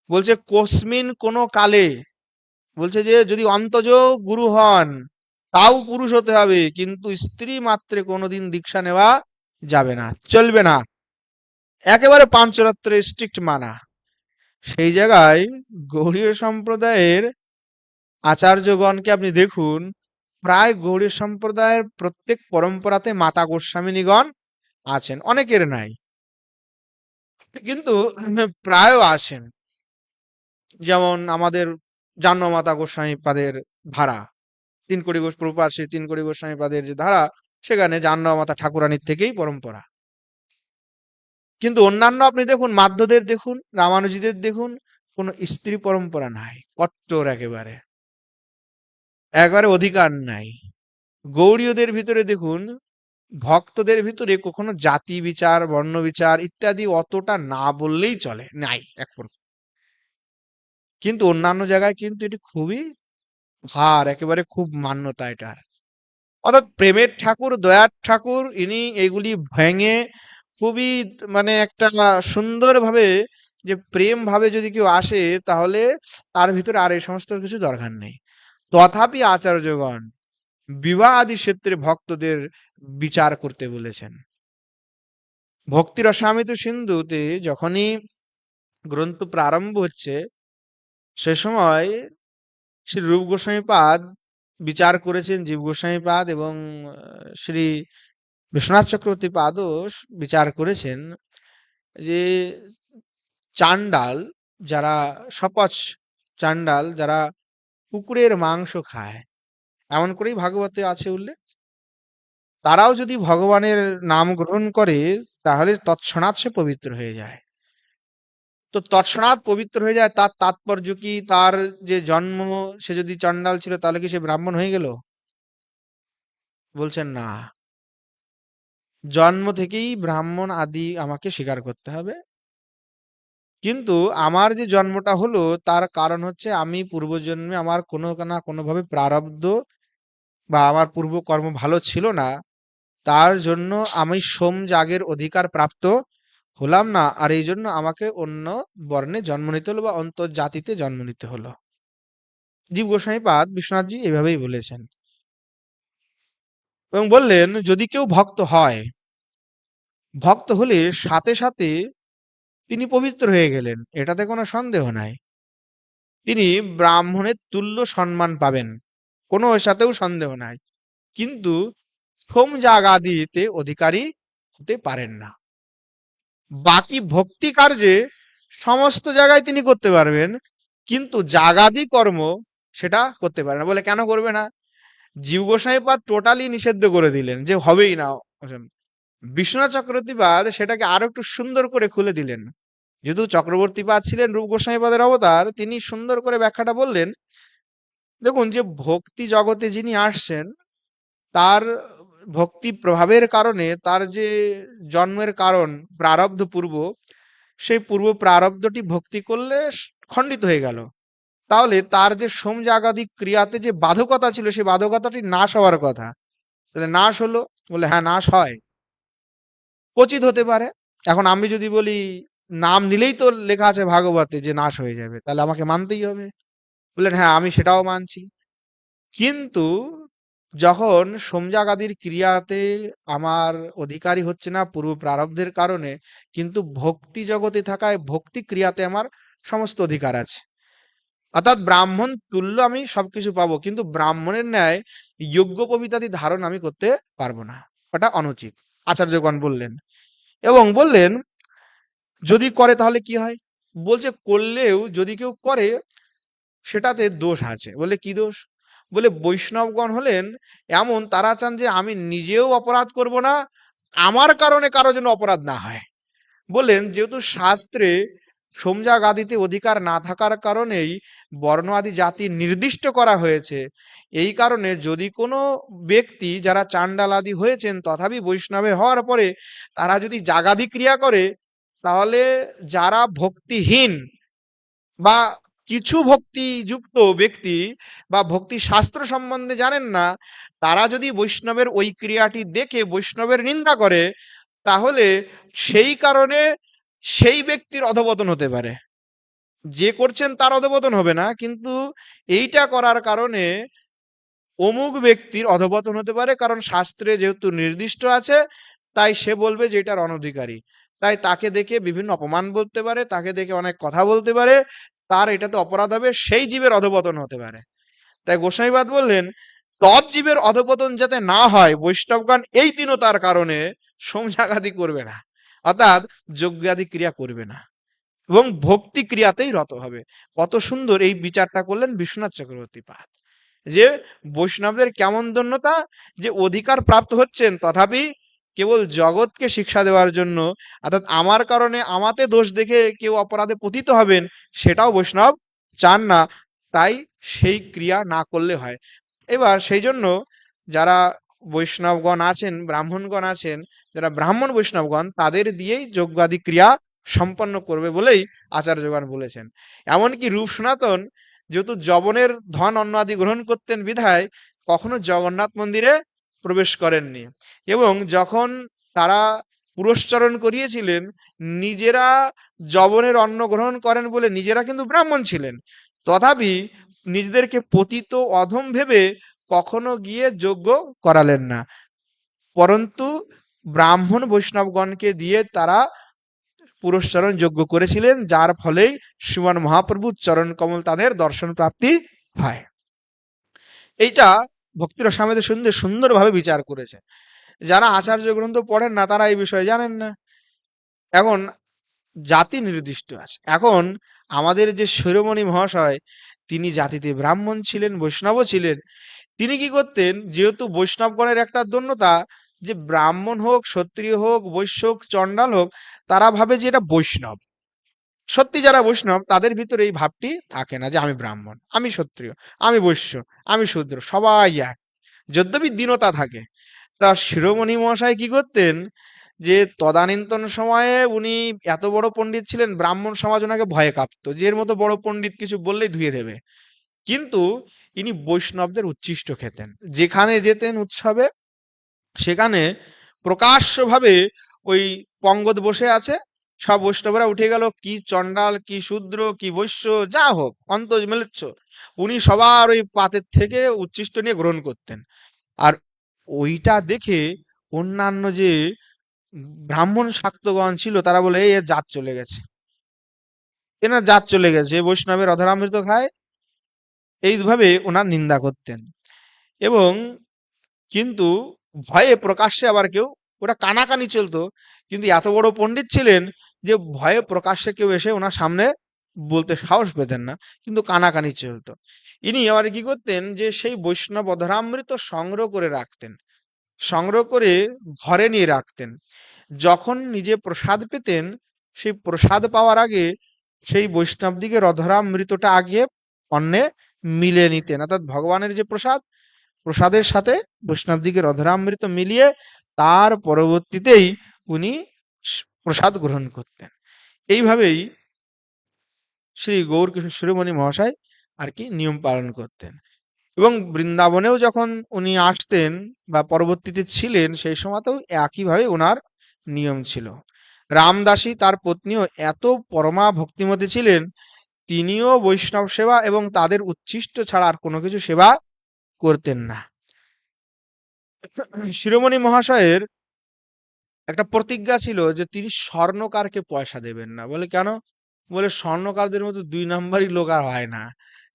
বলছে কস্মিন কোন কালে, বলছে যে যদি অন্তজ গুরু হন তাও পুরুষ হতে হবে, কিন্তু স্ত্রী মাত্রে কোনোদিন দীক্ষা নেওয়া যাবে না, চলবে না। একেবারে পাঞ্চরাত্রে স্ট্রিক্ট মানা। সেই জায়গায় গৌড়ীয় সম্প্রদায়ের আচার্যগণকে আপনি দেখুন, প্রায় গৌড়ীয় সম্প্রদায়ের প্রত্যেক পরম্পরাতে মাতা গোস্বামিনীগণ আছেন, অনেকের নাই কিন্তু প্রায় আছেন। যেমন আমাদের জাহ্নমাতা গোস্বামী পাদের ধারা, তিন কোটি প্রভুপাদ শ্রী তিন কোটি গোস্বামী পাদের যে ধারা, সেখানে জাহ্নমাতা ঠাকুরানীর থেকেই পরম্পরা। কিন্তু অন্যান্য আপনি দেখুন, মাধ্যদের দেখুন, রামানুজীদের দেখুন, কোনো স্ত্রী পরম্পরা নাই, কট্টর একেবারে, একবারে অধিকার নাই। গৌড়ীয়দের ভিতরে দেখুন, ভক্তদের ভিতরে কখনো জাতি বিচার, বর্ণ বিচার ইত্যাদি অতটা না বললেই চলে, নাই এক প্রকার। কিন্তু অন্যান্য জায়গায় কিন্তু এটি খুবই ভার, একেবারে খুব মান্যতা এটার। অর্থাৎ প্রেমের ঠাকুর, দয়ার ঠাকুর, ইনি এগুলি ভেঙে খুবই মানে একটা সুন্দরভাবে, যে প্রেম ভাবে যদি কেউ আসে তাহলে তার ভিতরে আর এই সমস্ত কিছু দরকার নেই। তথাপি আচার্যগণ বিবাহ আদি ক্ষেত্রে ভক্তদের বিচার করতে বলেছেন। ভক্তি রসামৃত সিন্ধুতে যখনই গ্রন্থ প্রারম্ভ হচ্ছে, সে সময় শ্রী রূপ গোস্বামী পাদ বিচার করেছেন, জীব গোস্বামী পাদ এবং শ্রী বিশ্বনাথ চক্রবর্তী পাদও বিচার করেছেন যে চান্ডাল যারা, সপচ চান্ডাল যারা কুকুরের মাংস খায়, এমন করেই ভাগবতে আছে উল্লেখ, তারাও যদি ভগবানের নাম গ্রহণ করে তাহলে তৎক্ষণাৎ সে পবিত্র হয়ে যায়। তো তৎক্ষণাৎ পবিত্র হয়ে যায়, তার তাৎপর্য কি? তার যে জন্ম, সে যদি চণ্ডাল ছিল তাহলে কি সে ব্রাহ্মণ হয়ে গেল? বলছেন না, জন্ম থেকেই ব্রাহ্মণ আদি আমাকে স্বীকার করতে হবে। কিন্তু আমার যে জন্মটা হলো তার কারণ হচ্ছে আমি পূর্বজন্মে আমার কোনো না কোনোভাবে প্রারব্ধ বা আমার পূর্ব কর্ম ভালো ছিল না, তার জন্য আমি সোম যাগের অধিকার প্রাপ্ত হলাম না, আর এই জন্য আমাকে অন্য বর্ণে জন্ম নিতে হলো বা অন্তর্জাতিতে জন্ম নিতে হলো। জীব গোস্বামী পাদ বিশ্বনাথজি এভাবেই বলেছেন এবং বললেন যদি কেউ ভক্ত হয়, ভক্ত হলে সাথে সাথে তিনি পবিত্র হয়ে গেলেন, এটাতে কোনো সন্দেহ নাই। তিনি ব্রাহ্মণের তুল্য সম্মান পাবেন, কোনো এর সাথেও সন্দেহ নাই। কিন্তু সোম যাগাদিতে অধিকারী হতে পারেন না। বাকি ভক্তি কার্যে সমস্ত জায়গায় তিনি করতে পারবেন, কিন্তু জাগাদি কর্ম সেটা করতে পারে না। বলে কেন করবে না? জীব গোস্বামী পাদ টোটালি নিষিদ্ধ করে দিলেন যে হবেই না। বিশ্বনাথ চক্রবর্তী পাদ সেটাকে আরো একটু সুন্দর করে খুলে দিলেন। যেহেতু চক্রবর্তী পাদ ছিলেন রূপ গোস্বামী পাদের অবতার, তিনি সুন্দর করে ব্যাখ্যাটা বললেন। দেখুন, যে ভক্তি জগতে যিনি আসছেন, তার ভক্তি প্রভাবের কারণে তার যে জন্মের কারণ প্রারব্ধ পূর্ব, সেই পূর্ব প্রারব্ধটি ভক্তি করলে খণ্ডিত হয়ে গেল। তাহলে তার যে সোমযাগাদি ক্রিয়াতে যে বাধকতা ছিল, সেই বাধকতাটি নাশ হওয়ার কথা। তাহলে নাশ হলো? বলে হ্যাঁ, নাশ হয়, কচিত হতে পারে। এখন আমি যদি বলি নাম নিলেই তো লেখা আছে ভাগবতে যে নাশ হয়ে যাবে, তাহলে আমাকে মানতেই হবে। বললেন হ্যাঁ, আমি সেটাও মানছি। কিন্তু যখন সোমযাগাদির ক্রিয়াতে আমার অধিকারী হচ্ছে না পূর্ব প্রারব্ধের কারণে, কিন্তু ভক্তি জগতে থাকায় ভক্তি ক্রিয়াতে আমার সমস্ত অধিকার আছে, অর্থাৎ ব্রাহ্মণ তুল্য আমি সবকিছু পাবো, কিন্তু ব্রাহ্মণের ন্যায় যোগ্য পবিতাদি ধারণ আমি করতে পারবো না। ওটা অনুচিত, আচার্যগণ বললেন। এবং বললেন যদি করে তাহলে কি হয়? বলছে করলেও যদি কেউ করে সেটাতে দোষ আছে। বলে কি দোষ? বলে বৈষ্ণবগণ হলেন এমন, তারা চান যে আমি নিজেও অপরাধ করব না, আমার কারণে কারো যেন অপরাধ না হয়। বললেন যেহেতু শাস্ত্রে সোমযাগ আদিতে অধিকার না থাকার কারণেই বর্ণ আদি জাতি নির্দিষ্ট করা হয়েছে। এই কারণে যদি কোনো ব্যক্তি যারা চাণ্ডাল আদি হয়েছেন তথাপি বৈষ্ণবে হওয়ার পরে তারা যদি জাগাদি ক্রিয়া করে, তাহলে যারা ভক্তিহীন বা কিছু ভক্তিযুক্ত ব্যক্তি বা ভক্তি শাস্ত্র সম্বন্ধে জানেন না, তারা যদি বৈষ্ণবের ওই ক্রিয়াটি দেখে বৈষ্ণবের নিন্দা করে, তাহলে সেই কারণে সেই ব্যক্তির অধঃপতন হতে পারে। যে করছেন তার অধঃপতন হবে না, কিন্তু এইটা করার কারণে অমুক ব্যক্তির অধঃপতন হতে পারে, কারণ শাস্ত্রে যেহেতু নির্দিষ্ট আছে, তাই সে বলবে যে এটার অনধিকারী। তাই তাকে দেখে বিভিন্ন অপমান বলতে পারে, তাকে দেখে অনেক কথা বলতে পারে, তার এটাতে অপরাধ হবে, সেই জীবের অধঃপতন হতে পারে। তাই গোসাইবাদ বললেন তৎজীবের অধঃপতন যাতে না হয়, বৈষ্ণবগণ এই দীনতার কারণে সোমযাগাদি করবে না, অর্থাৎ যজ্ঞাদি ক্রিয়া করবে না এবং ভক্তি ক্রিয়াতেই রত হবে। কত সুন্দর এই বিচারটা করলেন বিশ্বনাথ চক্রবর্তী পাদ, যে বৈষ্ণবদের কেমন ধন্যতা, যে অধিকার প্রাপ্ত হচ্ছেন তথাপি কেবল জগৎকে শিক্ষা দেওয়ার জন্য, অর্থাৎ আমার কারণে আমাতে দোষ দেখে কেউ অপরাধে পতিত হবেন সেটাও বৈষ্ণব চান না। তাই সেই ক্রিয়া না করলে হয়। এবার সেই জন্য যারা বৈষ্ণবগণ আছেন, ব্রাহ্মণগণ আছেন, যারা ব্রাহ্মণ বৈষ্ণবগণ, তাদের দিয়েই যজ্ঞাদি ক্রিয়া সম্পন্ন করবে বলেই আচার্যগণ বলেছেন। এমনকি রূপ সনাতন যেহেতু যবনের ধন অন্ন আদি গ্রহণ করতেন বিধায় কখনো জগন্নাথ মন্দিরে প্রবেশ করেননি। এবং যখন তারা পুরস্চরণ করিয়েছিলেন, নিজেরা যবনের অন্ন গ্রহণ করেন বলে নিজেরা কিন্তু ব্রাহ্মণ ছিলেন, তথাপি নিজেদেরকে পতিত অধম ভেবে কখনো গিয়ে যজ্ঞ করালেন না, পরন্তু ব্রাহ্মণ বৈষ্ণবগণকে দিয়ে তারা পুরস্চরণ যজ্ঞ করেছিলেন, যার ফলেই শ্রীমান মহাপ্রভুর চরণ কমল তাদের দর্শন প্রাপ্তি হয়। এইটা ভক্তি রসামৃত সুন্দর সুন্দরভাবে বিচার করেছে। যারা আচার্য গ্রন্থ পড়েন না তারা এই বিষয়ে জানেন না। এখন জাতি নির্দিষ্ট আছে। এখন আমাদের যে শিরোমণি মহাশয়, তিনি জাতিতে ব্রাহ্মণ ছিলেন, বৈষ্ণবও ছিলেন। তিনি কি করতেন, যেহেতু বৈষ্ণবগণের একটা দন্যতা যে ব্রাহ্মণ হোক, ক্ষত্রিয় হোক, বৈশ্য হোক, চণ্ডাল হোক, তারা ভাবে যে এটা বৈষ্ণব। সত্যি যারা বৈষ্ণব তাদের ভিতরে এই ভাবটি থাকে না যে আমি ব্রাহ্মণ, আমি ক্ষত্রিয়, আমি বৈশ্য, আমি শূদ্র, সবাই এক, যদ্যপি দীনতা থাকে। তা শিরোমণি মহাশয় কি করতেন, যে তদানীন্তন সময়ে উনি এত বড় পণ্ডিত ছিলেন, ব্রাহ্মণ সমাজ ওনাকে ভয়ে কাঁপতো, যে এর মতো বড় পণ্ডিত কিছু বললেই ধুয়ে দেবে। কিন্তু ইনি বৈষ্ণবদের উচ্ছিষ্ট খেতেন, যেখানে যেতেন উৎসবে সেখানে প্রকাশ্যভাবে ওই পঙ্গদ বসে আছে, সব বৈষ্ণবরা উঠে গেল, কি চণ্ডাল, কি শূদ্র, কি বৈশ্য, যা হোক অন্তজ মেলেচ্ছ, উনি সবার ওই পাতের থেকে উচ্ছিষ্ট নিয়ে গ্রহণ করতেন। আর ওইটা দেখে অন্যান্য যে ব্রাহ্মণ শাক্তগণ ছিল তারা বলে এই এর জাত চলে গেছে, এনার জাত চলে গেছে, বৈষ্ণবের অধরামৃত খায়, এইভাবে ওনার নিন্দা করতেন। এবং কিন্তু ভয়ে প্রকাশ্যে আবার কেউ, ওটা কানাকানি চলতো, কিন্তু এত বড় পণ্ডিত ছিলেন যে ভয়ে প্রকাশ্যে কেউ এসে ওনার সামনে বলতে সাহস পেতেন না, কিন্তু কানাকানি চলতো। ইনি আবার কি করতেন, যে সেই বৈষ্ণব অধরামৃত সংগ্রহ করে রাখতেন, সংগ্রহ করে ঘরে নিয়ে রাখতেন। যখন নিজে প্রসাদ পেতেন, সেই প্রসাদ পাওয়ার আগে সেই বৈষ্ণবদিগের অধরামৃতটা আগে অন্নে মিলে নিতেন, অর্থাৎ ভগবানের যে প্রসাদ, প্রসাদের সাথে বৈষ্ণবদিগের অধরামৃত মিলিয়ে তার পরবর্তীতেই উনি প্রসাদ গ্রহণ করতেন। এইভাবেই শ্রী গৌরকৃষ্ণ শিরোমণি মহাশয় আর কি নিয়ম পালন করতেন। এবং বৃন্দাবনেও যখন উনি আসতেন বা পরবর্তীতে ছিলেন, সেই সময়তেও একইভাবে ওনার নিয়ম ছিল। রামদাসী তার পত্নীও এত পরমা ভক্তিমতী ছিলেন, তিনিও বৈষ্ণব সেবা এবং তাদের উচ্ছিষ্ট ছাড়া আর কোনো কিছু সেবা করতেন না। শিরোমণি মহাশয়ের একটা প্রতিজ্ঞা ছিল যে তিনি স্বর্ণকারকে পয়সা দেবেন না। বলে কেন? বলে স্বর্ণকারদের মতো দুই নাম্বারই লোক আর হয় না,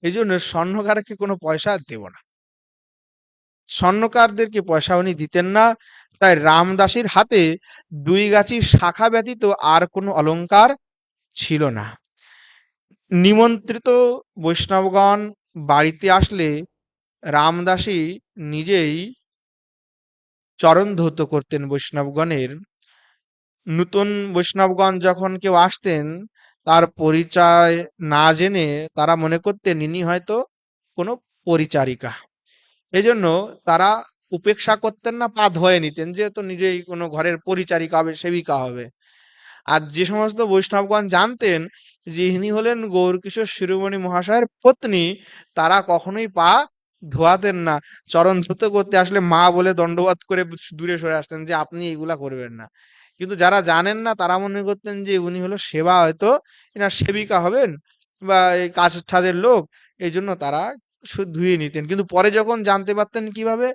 এই জন্য স্বর্ণকারকে কোনো পয়সা দেব না। স্বর্ণকারদেরকে পয়সা উনি দিতেন না। তাই রামদাসীর হাতে 2 গাছি শাখা ব্যতীত আর কোনো অলংকার ছিল না। নিমন্ত্রিত বৈষ্ণবগণ বাড়িতে আসলে রামদাসী নিজেই চরণ ধৌত করতেন বৈষ্ণবগণের। নূতন বৈষ্ণবগণ যখন কেউ আসতেন, তার পরিচয় না জেনে তারা মনে করতেন ইনি হয়তো কোনো পরিচারিকা। এজন্য তারা উপেক্ষা করতেন না, পা ধুয়ে নিতেন, যেহেতু নিজেই কোনো ঘরের পরিচারিকা হবে, সেবিকা হবে। আর যে সমস্ত বৈষ্ণবগণ জানতেন যে ইনি হলেন গৌরকিশোর শিরোমণি মহাশয়ের পত্নী, তারা কখনোই পা ধোয়াতেন না। চরণ ধৌত করতে আসলে মা বলে দণ্ডবত করে দূরে সরে আসতেন, যে আপনি এগুলা করবেন না। কিন্তু যারা জানেন না তারা মনে করতেন যে উনি হলো সেবা, হয়তো এনার সেবিকা হবেন বা এই কাজ টাজের লোক, এই জন্য তারা ধুয়ে নিতেন। কিন্তু পরে যখন জানতে পারতেন কিভাবে,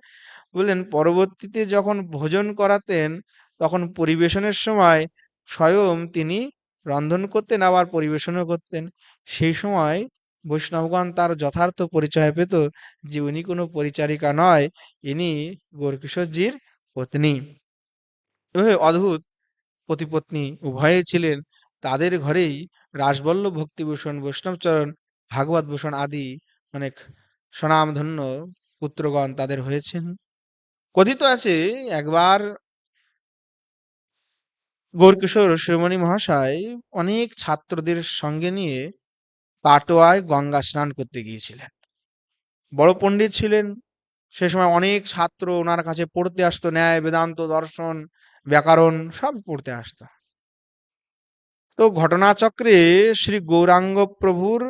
বললেন পরবর্তীতে যখন ভোজন করাতেন, তখন পরিবেশনের সময় স্বয়ং তিনি রন্ধন করতেন, আবার পরিবেশনও করতেন। সেই সময় বৈষ্ণবগণ তার যথার্থ পরিচয় পেত যে উনি কোনো পরিচারিকা নয়, ইনি গৌরকিশোরজির পত্নী। এভাবে অদ্ভুত পতি-পত্নী উভয়ে ছিলেন। তাদের ঘরেই রাসবল্লভ, ভক্তিভূষণ, বৈষ্ণবচরণ, ভাগবত ভূষণ আদি অনেক স্বনামধন্য পুত্রগণ তাদের হয়েছেন। কথিত আছে একবার গৌরকিশোর শিরোমণি মহাশয় অনেক ছাত্রদের সঙ্গে নিয়ে কাটোয়ায় গঙ্গা স্নান করতে গিয়েছিলেন। বড় পণ্ডিত ছিলেন। সে সময় অনেক ছাত্র ওনার কাছে পড়তে আসতো, ন্যায় বেদান্ত দর্শন ব্যাকরণ সব পড়তে আসতো। তো ঘটনাচক্রে শ্রী গৌরাঙ্গ প্রভুর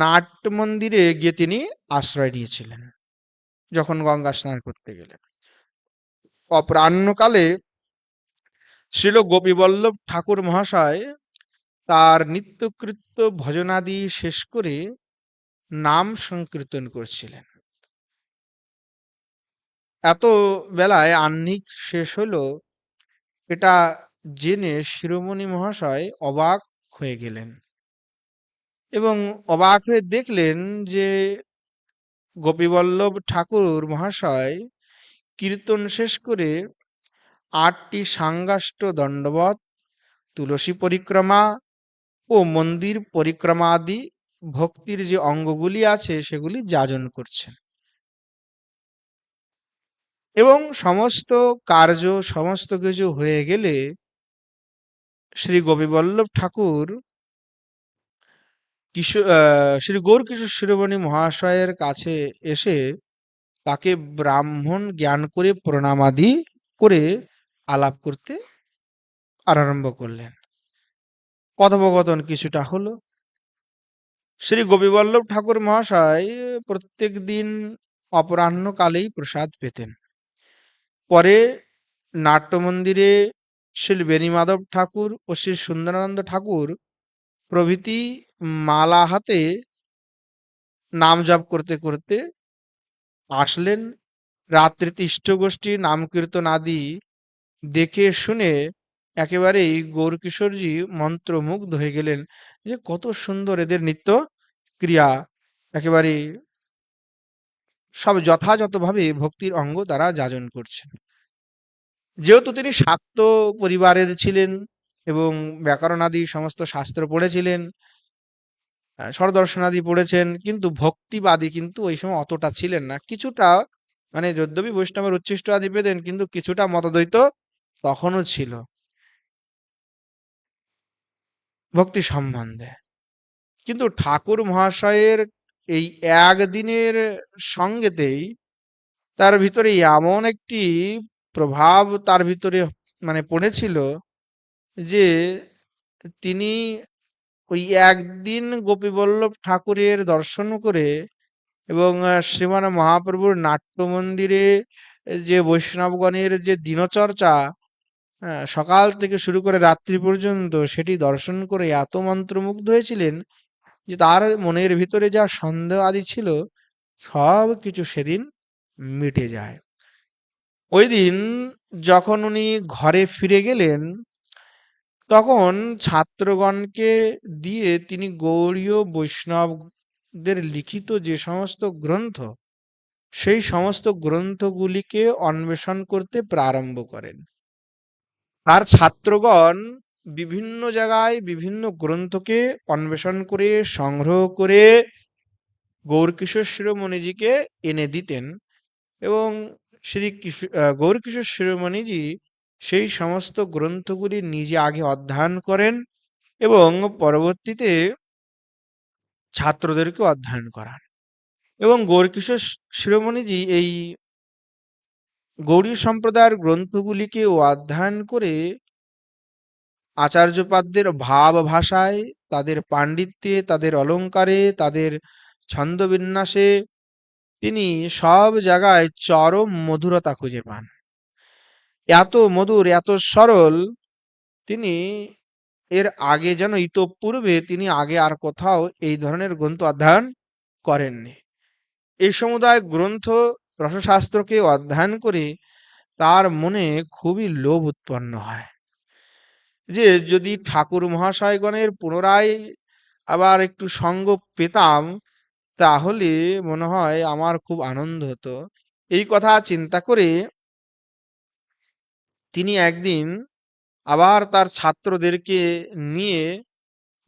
নাট্য মন্দিরে গিয়ে তিনি আশ্রয় নিয়েছিলেন যখন গঙ্গা স্নান করতে গেলেন। অপরাহ্নকালে শ্রীল গোপীবল্লভ ঠাকুর মহাশয় তার নিত্যকৃত্য ভজনাদি শেষ করে নাম সংকীর্তন করছিলেন। এত বেলায় আহ্নিক শেষ হলো, এটা জেনে শিরোমণি মহাশয় অবাক হয়ে গেলেন এবং অবাক হয়ে দেখলেন যে গোপীবল্লভ ঠাকুর মহাশয় কীর্তন শেষ করে 8টি সাঙ্গাষ্ট দণ্ডবত, তুলসী পরিক্রমা ও মন্দির পরিক্রমা আদি ভক্তির যে অঙ্গগুলি আছে সেগুলি যাজন করছেন এবং সমস্ত কার্য সমস্ত কিছু হয়ে গেলে শ্রী গোপীবল্লভ ঠাকুর শ্রী গৌরকিশোর শিরোমণি মহাশয়ের কাছে এসে তাকে ব্রাহ্মণ জ্ঞান করে প্রণামাদি করে আলাপ করতে আরম্ভ করলেন। কথোপকথন কিছুটা হলো। শ্রী গোপীবল্লভ ঠাকুর মহাশয় প্রত্যেক দিন অপরাহ্নকালেই প্রসাদ পেতেন। পরে নাট্যমন্দিরে শ্রী বেণীমাধব ঠাকুর ও শ্রী সুন্দরানন্দ ঠাকুর প্রভৃতি মালা হাতে নাম জপ করতে করতে আসলেন। রাত্রিতে ইষ্টগোষ্ঠী নাম কীর্তন আদি দেখে শুনে একেবারেই গৌরকিশোরজি মন্ত্রমুগ্ধ হয়ে গেলেন যে কত সুন্দর এদের নিত্য ক্রিয়া, একেবারে সব যথাযথভাবে ভক্তির অঙ্গ তারা যাজন করছেন। যেহেতু তিনি শাক্ত পরিবারের ছিলেন এবং ব্যাকরণাদি সমস্ত শাস্ত্র পড়েছিলেন, স্বরদর্শনাদি পড়েছেন, কিন্তু ভক্তিবাদী কিন্তু ওই সময় অতটা ছিলেন না। কিছুটা মানে যদ্যপি বৈষ্ণবের উচ্ছিষ্ট আদি পেতেন, কিন্তু কিছুটা মতদ্বৈত তখনও ছিল ভক্তি সম্বন্ধে। কিন্তু ঠাকুর মহাশয়ের এই একদিনের সঙ্গেতেই তার ভিতরে এমন একটি প্রভাব তার ভিতরে মানে পড়েছিল যে তিনি ওই একদিন গোপীবল্লভ ঠাকুরের দর্শন করে এবং শ্রীমান মহাপ্রভুর নাট্য মন্দিরে যে বৈষ্ণবগণের যে দিনচর্চা, সকাল থেকে শুরু করে রাত্রি পর্যন্ত, সেটি দর্শন করে এত মন্ত্রমুগ্ধ হয়েছিলেন যে তার মনের ভিতরে যা সন্দেহ আদি ছিল সব কিছু সেদিন মিটে যায়। ওই দিন যখন উনি ঘরে ফিরে গেলেন, তখন ছাত্রগণকে দিয়ে তিনি গৌড়ীয় বৈষ্ণবদের লিখিত যে সমস্ত গ্রন্থ সেই সমস্ত গ্রন্থগুলিকে অন্বেষণ করতে প্রারম্ভ করেন। তার ছাত্রগণ বিভিন্ন জায়গায় বিভিন্ন গ্রন্থকে অন্বেষণ করে সংগ্রহ করে গৌরকিশোর শিরোমণিজিকে এনে দিতেন এবং গৌরকিশোর শিরোমণিজি সেই সমস্ত গ্রন্থগুলি নিজে আগে অধ্যয়ন করেন এবং পরবর্তীতে ছাত্রদেরকে অধ্যয়ন করান। এবং গৌরকিশোর শিরোমণিজি এই গৌড়ীয় সম্প্রদায়ের গ্রন্থগুলিকে অধ্যয়ন করে আচার্যপাদ্যের ভাব ভাষায়, তাদের পাণ্ডিত্যে, তাদের অলঙ্কারে, তাদের ছন্দবিন্যাসে তিনি সব জায়গায় চরম মধুরতা খুঁজে পান। এত মধুর, এত সরল, তিনি এর আগে যেন ইতঃপূর্বে তিনি আগে আর কোথাও এই ধরনের গ্রন্থ অধ্যয়ন করেননি। এই সমুদায় গ্রন্থ রসশাস্ত্রকে অধ্যয়ন করে তার মনে খুবই লোভ উৎপন্ন হয় যে যদি ঠাকুর মহাশয়গণের পুনরায় আবার একটু সঙ্গ পেতাম তাহলে মনে হয় আমার খুব আনন্দ হতো। এই কথা চিন্তা করে তিনি একদিন আবার তার ছাত্রদেরকে নিয়ে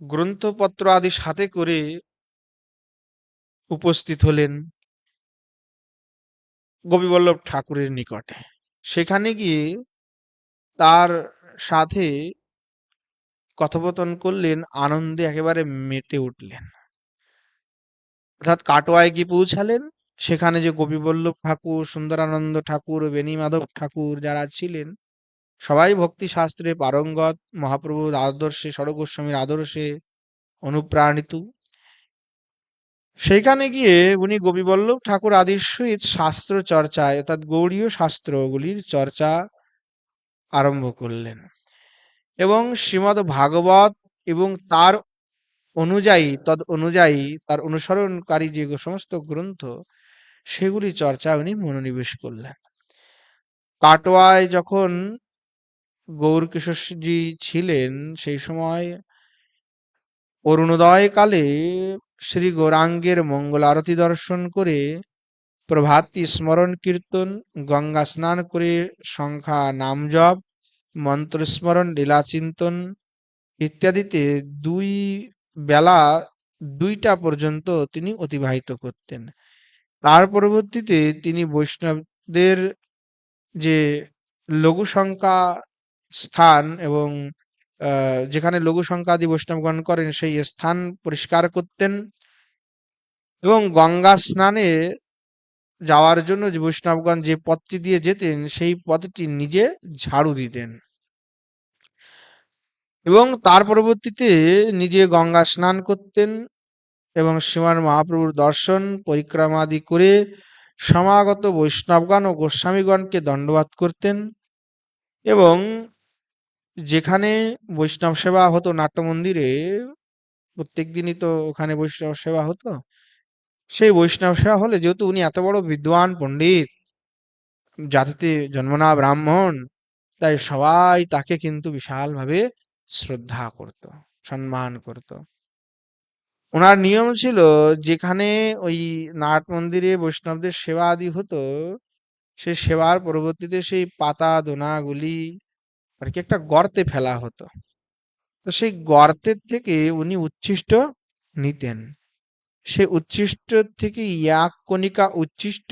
গ্রন্থপত্র আদি সাথে করে উপস্থিত হলেন গোপীবল্লভ ঠাকুরের নিকটে। সেখানে গিয়ে তার সাথে কথোপকথন করলেন, আনন্দে একেবারে মেতে উঠলেন। অর্থাৎ কাটোয়ায় গিয়ে পৌঁছালেন। সেখানে যে গোপীবল্লভ ঠাকুর, সুন্দরানন্দ ঠাকুর, বেণীমাধব ঠাকুর যারা ছিলেন সবাই ভক্তি শাস্ত্রে পারঙ্গত, মহাপ্রভুর আদর্শে, ষড় গোস্বামীর আদর্শে অনুপ্রাণিত। সেইখানে গিয়ে উনি গোপীবল্লভ ঠাকুর আদির সহিত শাস্ত্র চর্চায় অর্থাৎ গৌড়ীয় শাস্ত্রগুলির চর্চা আরম্ভ করলেন এবং শ্রীমদ্ ভাগবত এবং তার অনুযায়ী তার অনুসরণকারী যে সমস্ত গ্রন্থ সেগুলি চর্চা উনি মনোনিবেশ করলেন। কাটোয়ায় যখন গৌরকিশোরজি ছিলেন সেই সময় অরুণোদয় কালে শ্রী গৌরাঙ্গের মঙ্গল আরতি দর্শন করে প্রভাতী স্মরণ কীর্তন, গঙ্গা স্নান করে সংখ্যা নাম জপ, মন্ত্র স্মরণ, লীলা চিন্তন ইত্যাদিতে দুই বেলা 2টা পর্যন্ত তিনি অতিবাহিত করতেন। তার পরবর্তীতে তিনি বৈষ্ণবদের যে লঘু সংখ্যা স্থান এবং যেখানে লঘু সংখ্যা আদি বৈষ্ণবগণ করেন সেই স্থান পরিষ্কার করতেন এবং গঙ্গা স্নানে যাওয়ার জন্য যে বৈষ্ণবগণ যে পথটি দিয়ে যেতেন সেই পথটি নিজে ঝাড়ু দিতেন এবং তার পরবর্তীতে নিজে গঙ্গা স্নান করতেন এবং শ্রীমান মহাপ্রভুর দর্শন পরিক্রমাদি করে সমাগত বৈষ্ণবগণ ও গোস্বামীগণকে দণ্ডবাদ করতেন এবং যেখানে বৈষ্ণব সেবা হতো নাট্য মন্দিরে, প্রত্যেক দিনই তো ওখানে বৈষ্ণব সেবা হতো, সেই বৈষ্ণব সেবা হলে যেহেতু উনি এত বড় বিদ্বান পণ্ডিত, জাতিতে জন্মনা ব্রাহ্মণ, তাই সবাই তাকে কিন্তু বিশালভাবে শ্রদ্ধা করত, সম্মান করত। ওনার নিয়ম ছিল যেখানে ওই নাট মন্দিরে বৈষ্ণবদের সেবা আদি হতো সেই সেবার পরবর্তীতে সেই পাতা দোনাগুলি আর কি একটা গর্তে ফেলা হতো। তো সেই গর্তের থেকে উনি উচ্ছিষ্ট নিতেন। সে উচ্ছিষ্ট থেকে এক কণিকা উচ্ছিষ্ট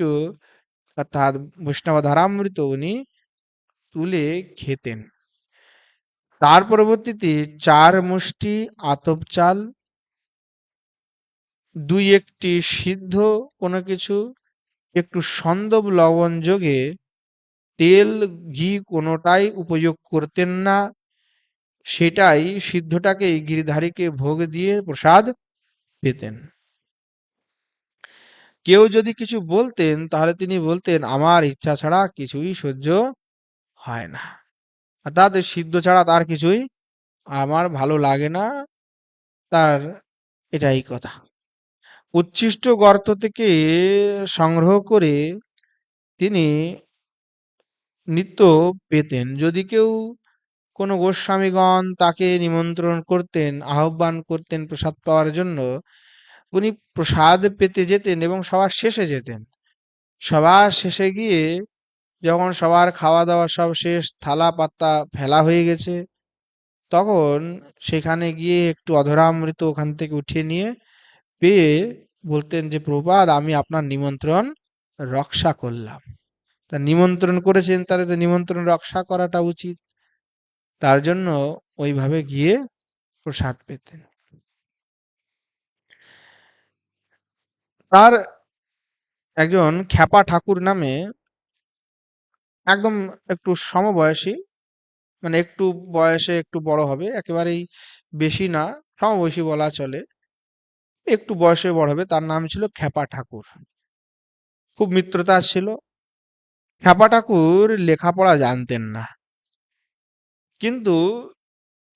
অর্থাৎ বৈষ্ণব ধারামৃত উনি তুলে খেতেন। তার পরবর্তীতে 4 মুষ্টি আতপ চাল, 2-1টি সিদ্ধ কোনো কিছু, একটু সন্দব লবণ যোগে তেল ঘি কোনোটাই উপযোগ করতেন না, সেটাই সিদ্ধটাকে গিরিধারীকে ভোগ দিয়ে প্রসাদ পেতেন। কেউ যদি কিছু বলতেন তাহলে তিনি বলতেন আমার ইচ্ছা ছাড়া কিছুই সহ্য হয় না, অর্থাৎ সিদ্ধ ছাড়া তার কিছুই আমার ভালো লাগে না, তার এটাই কথা। উচ্ছিষ্ট গর্ত থেকে সংগ্রহ করে তিনি নিত্য পেতেন। যদি কেউ কোনো গোস্বামীগণ তাকে নিমন্ত্রণ করতেন, আহ্বান করতেন প্রসাদ পাওয়ার জন্য, উনি প্রসাদ পেতে যেতেন এবং সবার শেষে যেতেন। সবার শেষে গিয়ে যখন সবার খাওয়া দাওয়া সব শেষ, থালা পাতা ফেলা হয়ে গেছে, তখন সেখানে গিয়ে একটু অধরামৃত ওখান থেকে উঠিয়ে নিয়ে পেয়ে বলতেন যে প্রভুপাদ, আমি আপনার নিমন্ত্রণ রক্ষা করলাম। তা নিমন্ত্রণ করেছেন, তাহলে তো নিমন্ত্রণ রক্ষা করাটা উচিত। তার জন্য ওইভাবে গিয়ে প্রসাদ পেতেন। তার একজন খ্যাপা ঠাকুর নামে একদম একটু সমবয়সী, মানে একটু বয়সে একটু বড় হবে, একেবারেই বেশি না, সমবয়সী বলা চলে, একটু বয়সে বড় হবে, তার নাম ছিল খ্যাপা ঠাকুর। খুব মিত্রতা ছিল। খ্যাপা ঠাকুর লেখাপড়া জানতেন না, কিন্তু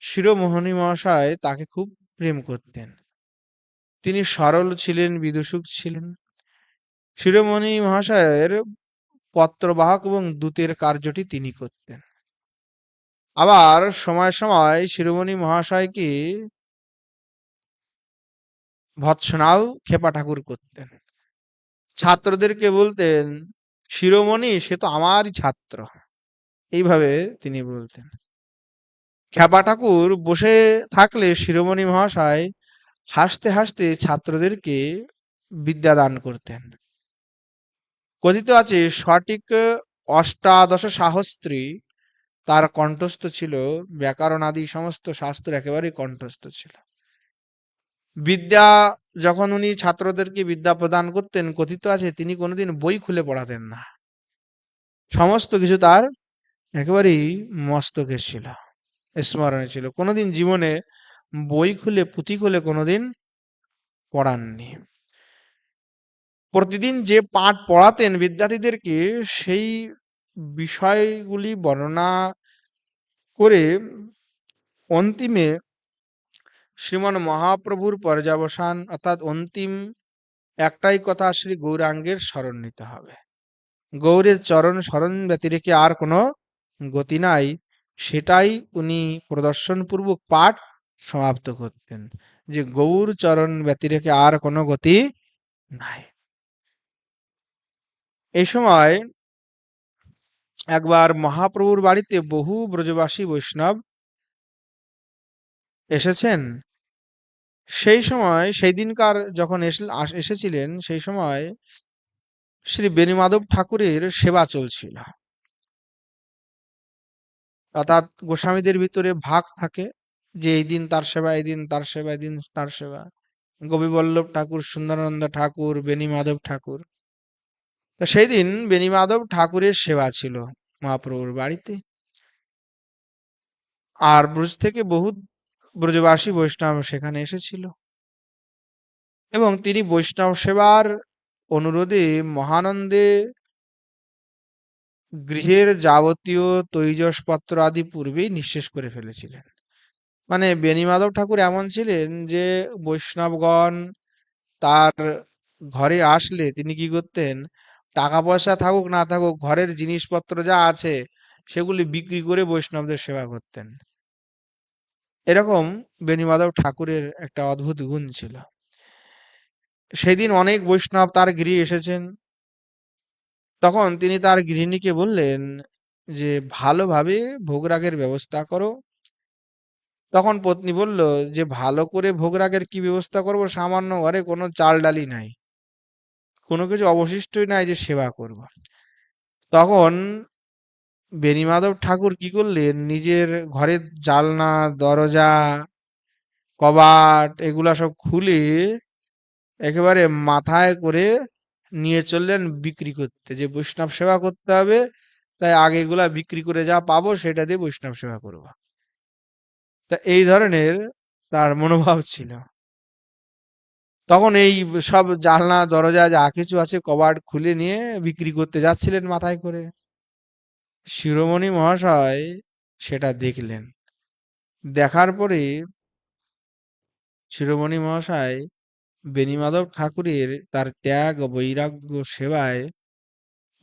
শিরোমোহনী মহাশয় তাকে খুব প্রেম করতেন। তিনি সরল ছিলেন, বিদুষুক ছিলেন। শিরোমণি মহাশয়ের পত্রবাহক এবং দূতের কার্যটি তিনি করতেন। আবার সময় সময় শিরোমণি মহাশয়কে ভৎসনাও ক্ষেপা ঠাকুর করতেন। ছাত্রদেরকে বলতেন, শিরোমণি সে তো আমারই ছাত্র, এইভাবে তিনি বলতেন। ক্ষেপা ঠাকুর বসে থাকলে শিরোমণি মহাশয় হাসতে হাসতে ছাত্রদেরকে বিদ্যা দান করতেন। কথিত আছে সঠিক অষ্টাদশ সাহস্রী তার কণ্ঠস্থ ছিল, ব্যাকরণ আদি সমস্ত শাস্ত্র একেবারেই কণ্ঠস্থ ছিল। বিদ্যা যখন উনি ছাত্রদেরকে বিদ্যা প্রদান করতেন, কথিত আছে তিনি কোনোদিন বই খুলে পড়াতেন না, সমস্ত কিছু তার একেবারেই মস্তকে ছিল, স্মরণে ছিল। কোনোদিন জীবনে বই খুলে পুঁথি খুলে কোনোদিন পড়াননি। প্রতিদিন যে পাঠ পড়াতেন বিদ্যার্থীদেরকে, সেই বিষয়গুলি বর্ণনা করে অন্তিমে শ্রীমান মহাপ্রভুর পর্যাবসান, অর্থাৎ অন্তিম একটাই কথা, শ্রী গৌরাঙ্গের স্মরণ নিতে হবে, গৌরের চরণ স্মরণ ব্যতিরেকে আর কোনো গতি নাই, সেটাই উনি প্রদর্শন পূর্বক পাঠ সমাপ্ত করতেন, যে গৌর চরণ ব্যতিরেকে আর কোনো গতি নাই। এই সময় একবার মহাপ্রভুর বাড়িতে বহু ব্রজবাসী বৈষ্ণব এসেছেন। সেই সময়, সেই দিনকার যখন এসেছিলেন, সেই সময় শ্রী বেণীমাধব ঠাকুরের সেবা চলছিল। অর্থাৎ গোস্বামীদের ভিতরে ভাগ থাকে, যে এই দিন তার সেবা, এই দিন তার সেবা, এই দিন তার সেবা। গোপীবল্লভ ঠাকুর, সুন্দরানন্দ ঠাকুর, বেণীমাধব ঠাকুর। তো সেই দিন বেণীমাধব ঠাকুরের সেবা ছিল মহাপ্রভুর বাড়িতে। আর ব্রজ থেকে বহু ব্রজবাসী বৈষ্ণব সেখানে এসেছিল, এবং তিনি বৈষ্ণব সেবার অনুরোধে মহানন্দে গৃহের যাবতীয় তৈজসপত্র আদি পূর্বেই নিঃশেষ করে ফেলেছিলেন। মানে বেণীমাধব ঠাকুর এমন ছিলেন যে বৈষ্ণবগণ তার ঘরে আসলে তিনি কি করতেন, টাকা পয়সা থাকুক না থাকুক, ঘরের জিনিসপত্র যা আছে সেগুলি বিক্রি করে বৈষ্ণবদের সেবা করতেন। এরকম বেণীমাধব ঠাকুরের একটা অদ্ভুত গুণ ছিল। সেদিন অনেক বৈষ্ণব তার গৃহে এসেছেন। তখন তিনি তার গৃহিণীকে বললেন যে ভালোভাবে ভোগরাগের ব্যবস্থা করো। তখন পত্নী বলল যে ভালো করে ভোগরাগের কি ব্যবস্থা করব, সামান্য ঘরে কোনো চাল ডালি নাই, কোনো কিছু অবশিষ্টই নাই যে সেবা করব। তখন বেণীমাধব ঠাকুর কি করলেন, নিজের ঘরের জালনা, দরজা, কবাট এগুলা সব খুলে একেবারে মাথায় করে নিয়ে চললেন বিক্রি করতে, যে বৈষ্ণব সেবা করতে হবে, তাই আগে এগুলা বিক্রি করে যা পাবো সেটা দিয়ে বৈষ্ণব সেবা করবো। তা এই ধরনের তার মনোভাব ছিল। তখন এই সব জানলা দরজা যা কিছু আছে কবাট খুলে নিয়ে বিক্রি করতে যাচ্ছিলেন মাথায় করে। শিরোমণি মহাশয় সেটা দেখলেন। দেখার পরে শিরোমণি মহাশয় বেণীমাধব ঠাকুরের তার ত্যাগ বৈরাগ্য সেবায়,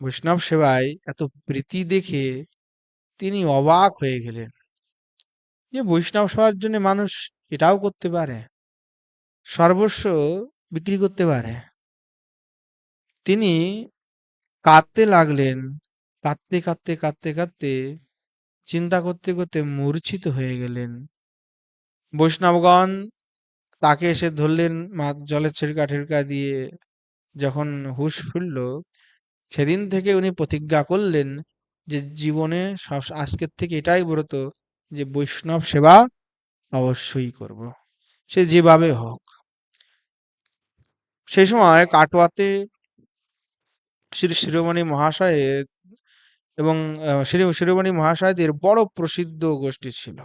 বৈষ্ণব সেবায় এত প্রীতি দেখে তিনি অবাক হয়ে গেলেন, যে বৈষ্ণব সেবার জন্য মানুষ এটাও করতে পারে, সর্বস্ব বিক্রি করতে পারে। তিনি কাঁদতে লাগলেন। কাঁদতে কাঁদতে কাঁদতে কাঁদতে চিন্তা করতে করতে মূর্ছিত হয়ে গেলেন। বৈষ্ণবগণ তাকে এসে ধরলেন, জলের ছিটকা টিটকা দিয়ে। যখন হুঁশ ফিরল, সেদিন থেকে উনি প্রতিজ্ঞা করলেন যে জীবনে সব আজকের থেকে এটাই ব্রত, যে বৈষ্ণব সেবা অবশ্যই করব, সে যেভাবে হোক। সেই সময় কাটোয়াতে শ্রী শিরোমণি মহাশয়ের এবং শিরোমণি মহাশয়দের বড় প্রসিদ্ধ গোষ্ঠী ছিল।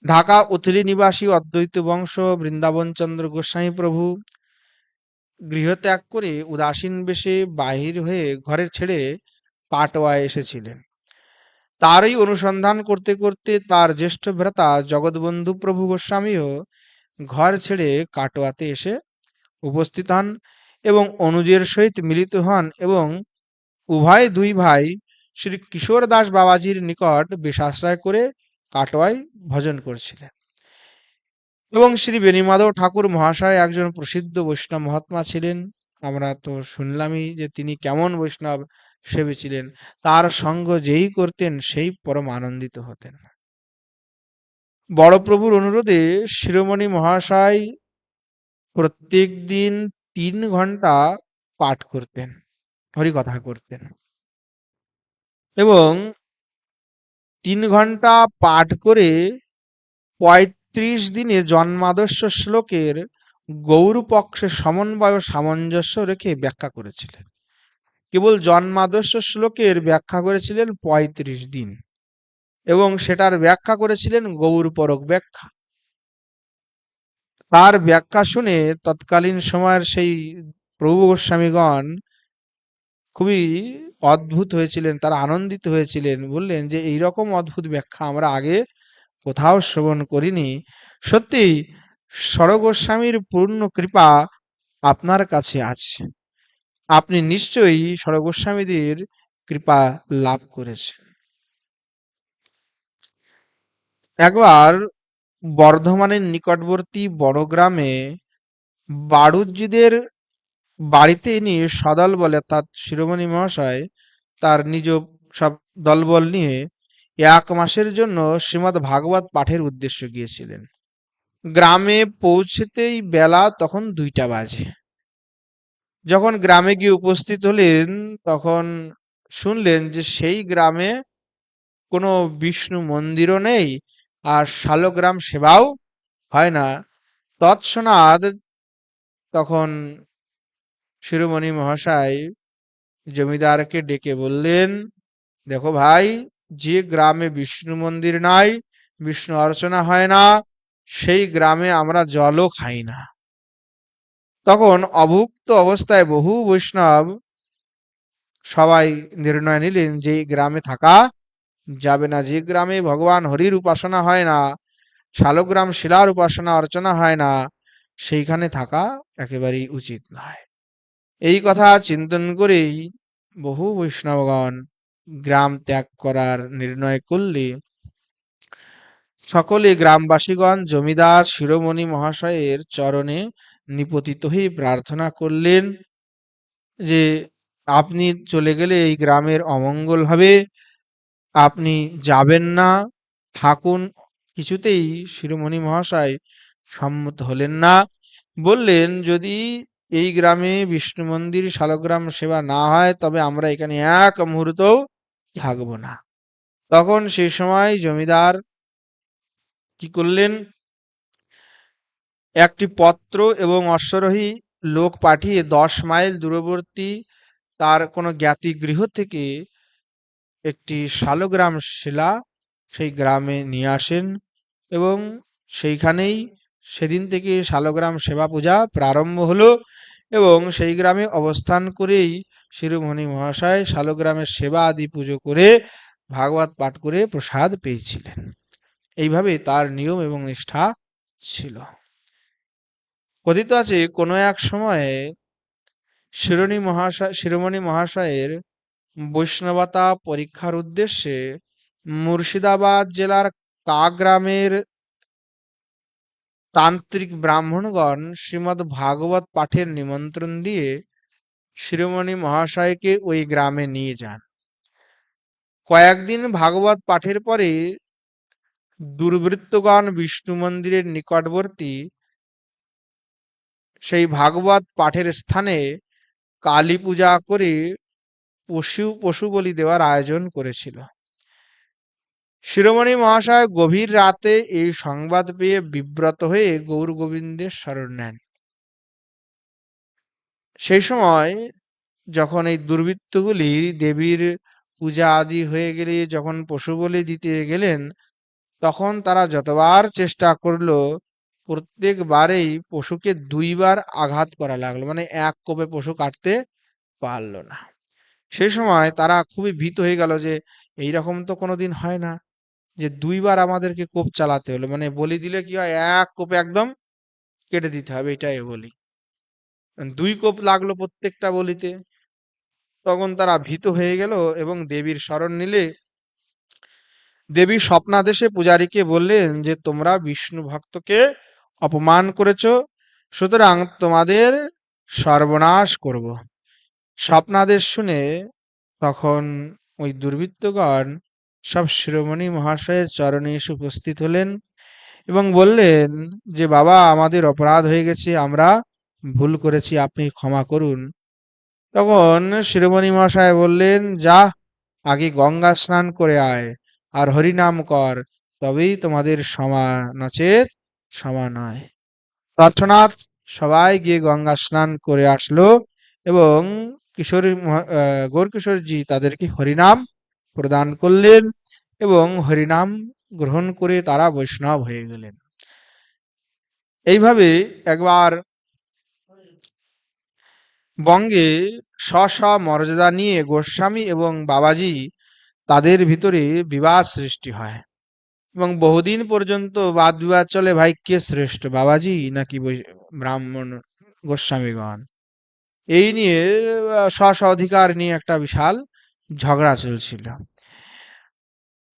ঢাকা উথলি নিবাসী অদ্বৈত বংশ বৃন্দাবন চন্দ্র গোস্বামী প্রভু গৃহত্যাগ করে উদাসীন বেশে বাহির হয়ে ঘরের ছেড়ে কাটোয়ায় এসেছিলেন। তারই অনুসন্ধান করতে করতে তার জ্যেষ্ঠ ভ্রাতা জগৎবন্ধু প্রভু গোস্বামীও ঘর ছেড়ে কাটোয়াতে এসে উপস্থিত হন এবং অনুজের সহিত মিলিত হন এবং উভয় দুই ভাই শ্রী কিশোর দাস বাবাজির নিকট বেশাশ্রয় করে কাটোয়ায় ভজন করছিলেন। এবং শ্রী বেণীমাধব ঠাকুর মহাশয় একজন প্রসিদ্ধ বৈষ্ণব মহাত্মা ছিলেন। আমরা তো শুনলামই যে তিনি কেমন বৈষ্ণব সেবী ছিলেন। তার সঙ্গ যেই করতেন সেই পরম আনন্দিত হতেন। বড় প্রভুর অনুরোধে শিরোমণি মহাশয় প্রত্যেক দিন 3 ঘন্টা পাঠ করতেন, হরিকথা করতেন এবং 3 ঘন্টা পাঠ করে 35 দিনে জন্মাদর্শ শ্লোকের গৌরপক্ষে সমন্বয় ও সামঞ্জস্য রেখে ব্যাখ্যা করেছিলেন। কেবল জন্মাদর্শ শ্লোকের ব্যাখ্যা করেছিলেন 35 দিন এবং সেটার ব্যাখ্যা করেছিলেন গৌরপরক ব্যাখ্যা। তার ব্যাখ্যা শুনে তৎকালীন সময়ের সেই প্রভু গোস্বামীগণ খুবই অদ্ভুত হয়েছিলেন, তারা আনন্দিত হয়েছিলেন। বললেন যে এইরকম অদ্ভুত ব্যাখ্যা আমরা আগে কোথাও শ্রবণ করিনি। সত্যি সরগোস্বামীর পূর্ণ কৃপা আপনার কাছে আছে, আপনি নিশ্চয়ই সরগোস্বামীদের কৃপা লাভ করেছেন। একবার বর্ধমানের নিকটবর্তী বড় গ্রামে বাড়ুজ্যিদের বাড়িতে নিয়ে সদল বলে অর্থাৎ শিরোমণি মহাশয় তার নিজ সব দলবল নিয়ে 1 মাসের জন্য শ্রীমদ্ ভাগবত পাঠের উদ্দেশ্য গিয়েছিলেন। গ্রামে পৌঁছেতেই বেলা তখন 2টা বাজে। যখন গ্রামে গিয়ে উপস্থিত হলেন তখন শুনলেন যে সেই গ্রামে কোনো বিষ্ণু মন্দিরও নেই আর শালগ্রাম সেবাও হয় না। তৎক্ষণাৎ তখন শিরোমণি মহাশয় জমিদারকে ডেকে বললেন, দেখো ভাই, যে গ্রামে বিষ্ণু মন্দির নাই, বিষ্ণু অর্চনা হয় না, সেই গ্রামে আমরা জলও খাই না। তখন অভুক্ত অবস্থায় বহু বৈষ্ণব সবাই নির্ণয় নিলেন যে এই গ্রামে থাকা যাবে না। যে গ্রামে ভগবান হরির উপাসনা হয় না, শালগ্রাম শিলার উপাসনা অর্চনা হয় না, সেইখানে থাকা একেবারেই উচিত নয়। এই কথা চিন্তন করেই বহু বৈষ্ণবগণ গ্রাম ত্যাগ করার নির্ণয় করলে সকলে গ্রামবাসীগণ জমিদার শিরোমণি মহাশয়ের চরণে নিপতিত হয়ে প্রার্থনা করলেন যে আপনি চলে গেলে এই গ্রামের অমঙ্গল হবে, আপনি যাবেন না, থাকুন। কিছুতেই শিরোমণি মহাশয় সম্মত হলেন না। বললেন যদি এই গ্রামে বিষ্ণু মন্দির শালগ্রাম সেবা না হয় তবে আমরা এখানে এক মুহূর্তও থাকবো না। তখন সেই সময় জমিদার কি করলেন, একটি পত্র এবং অশ্বারোহী লোক পাঠিয়ে 10 মাইল দূরবর্তী তার কোনো জ্ঞাতি গৃহ থেকে একটি শালগ্রাম শিলা সেই গ্রামে নিয়ে আসেন এবং সেইখানেই সেদিন থেকে শালগ্রাম সেবা পূজা প্রারম্ভ হলো এবং সেই গ্রামে অবস্থান করেই শিরোমণি মহাশয় শালগ্রামের সেবা আদি পুজো করে ভাগবত পাঠ করে প্রসাদ পেয়েছিলেন। এইভাবে তার নিয়ম এবং নিষ্ঠা ছিল। কথিত আছে কোনো এক সময়ে শিরোমণি মহাশয়ের বৈষ্ণবতা পরীক্ষার উদ্দেশ্যে মুর্শিদাবাদ জেলার গ্রামের তান্ত্রিক ব্রাহ্মণগণ শ্রীমদ্ ভাগবত পাঠের নিমন্ত্রণ দিয়ে শিরোমণি মহাশয়কে ওই গ্রামে নিয়ে যান। কয়েকদিন ভাগবত পাঠের পরে দুর্বৃত্তগণ বিষ্ণু মন্দিরের নিকটবর্তী সেই ভাগবত পাঠের স্থানে কালী পূজা করে পশু বলি দেওয়ার আয়োজন করেছিল। শিরোমণি মহাশয় গভীর রাতে এই সংবাদ পেয়ে বিব্রত হয়ে গৌর গোবিন্দের শরণ নেন। সেই সময় যখন এই দুর্বৃত্তগুলি দেবীর পূজা আদি হয়ে গেলে যখন পশু বলি দিতে গেলেন, তখন তারা যতবার চেষ্টা করলো প্রত্যেকবারেই পশুকে দুইবার আঘাত করা লাগলো, মানে এক কোপে পশু কাটতে পারলো না। সেই সময় তারা খুবই ভীত হয়ে গেল যে এইরকম তো কোনোদিন হয় না যে দুইবার আমাদেরকে কোপ চালাতে হলো, মানে বলি দিলে কি হয় এক কোপে একদম কেটে দিতে হবে, এটাই বলি। দুই কোপ লাগলো প্রত্যেকটা বলিতে। তখন তারা ভীত হয়ে গেল এবং দেবীর শরণ নিলে দেবী স্বপ্নাদেশে পূজারীকে বললেন যে তোমরা বিষ্ণু ভক্তকে অপমান করেছ, সুতরাং তোমাদের সর্বনাশ করব। স্বপ্নাদেশ শুনে তখন ওই দুর্বৃত্তগণ সব শিরোমণি মহাশয়ের চরণে এসে উপস্থিত হলেন এবং বললেন যে বাবা, আমাদের অপরাধ হয়ে গেছে, আমরা ভুল করেছি, আপনি ক্ষমা করুন। তখন শিরোমণি মহাশয় বললেন, যা, আগে গঙ্গা স্নান করে আয় আর হরিনাম কর, তবেই তোমাদের ক্ষমা, নচেৎ ক্ষমা নয়। তৎক্ষণাৎ সবাই গিয়ে গঙ্গা স্নান করে আসলো এবং গৌরকিশোরজি তাদেরকে হরিনাম প্রদান করলেন এবং হরিনাম গ্রহণ করে তারা বৈষ্ণব হয়ে গেলেন। এইভাবে একবার বঙ্গে স্ব মর্যাদা নিয়ে গোস্বামী এবং বাবাজি তাদের ভিতরে বিবাদ সৃষ্টি হয় এবং বহুদিন পর্যন্ত বাদ বিবাদ চলে, ভাই কে শ্রেষ্ঠ, বাবাজি নাকি ব্রাহ্মণ গোস্বামীগণ। এই নিয়ে স্ব অধিকার নিয়ে একটা বিশাল ঝগড়া চলছিল।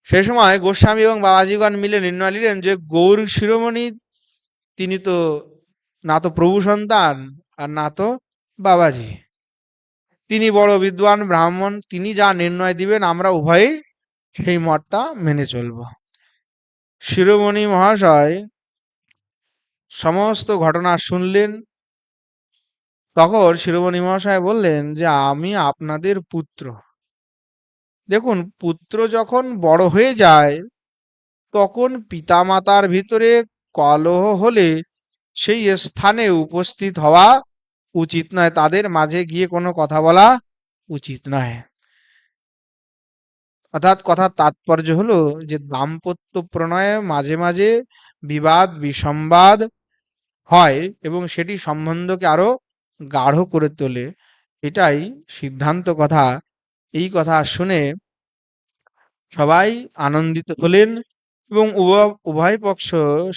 সেই সময় গোস্বামী এবং বাবাজিগণ মিলে নির্ণয় নিলেন যে গৌর শিরোমণি তিনি তো না তো প্রভু সন্তান আর না তো বাবাজি, তিনি বড় বিদ্বান ব্রাহ্মণ, তিনি যা নির্ণয় দিবেন আমরা উভয়েই সেই মতটা মেনে চলব। শিরোমণি মহাশয় সমস্ত ঘটনা শুনলেন। তখন শিরোমণি মহাশয় বললেন যে আমি আপনাদের পুত্র, দেখুন পুত্র যখন বড় হয়ে যায় তখন পিতামাতার ভিতরে কলহ হলে সেই স্থানে উপস্থিত হওয়া উচিত নয়, তাদের মাঝে গিয়ে কোনো কথা বলা উচিত নয়। অর্থাৎ কথার তাৎপর্য হলো যে দাম্পত্য প্রণয়ে মাঝে মাঝে বিবাদ বিসম্বাদ হয় এবং সেটি সম্বন্ধকে আরো গাঢ় করে তোলে, এটাই সিদ্ধান্ত কথা। এই কথা শুনে সবাই আনন্দিত হলেন এবং উভয় পক্ষ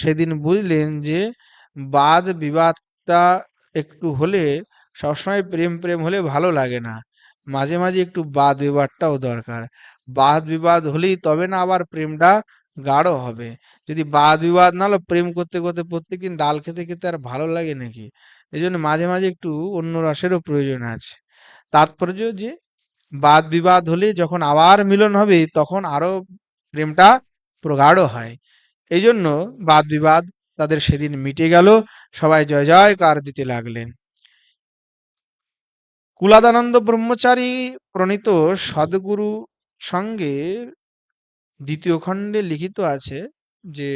সেদিন বুঝলেন যে বাদ বিবাদটা একটু হলে, সবসময় প্রেম প্রেম হলে ভালো লাগে না, মাঝে মাঝে একটু বাদ বিবাদটাও দরকার। বাদ বিবাদ হলেই তবে না আবার প্রেমটা গাঢ় হবে। যদি বাদ বিবাদ না হলো, প্রেম করতে করতে প্রত্যেকদিন ডাল খেতে খেতে আর ভালো লাগে নাকি? এই জন্য মাঝে মাঝে একটু অন্য রসেরও প্রয়োজন আছে। তাৎপর্য যে বাদ বিবাদ হলে যখন আবার মিলন হবে তখন আরো প্রেমটা প্রগাঢ় হয়। এই জন্য বাদ বিবাদ তাদের সেদিন মিটে গেল, সবাই জয় জয়কার দিতে লাগলেন। কুলাদানন্দ ব্রহ্মচারী প্রণীত সদ্গুরু সঙ্গে দ্বিতীয় খণ্ডে লিখিত আছে যে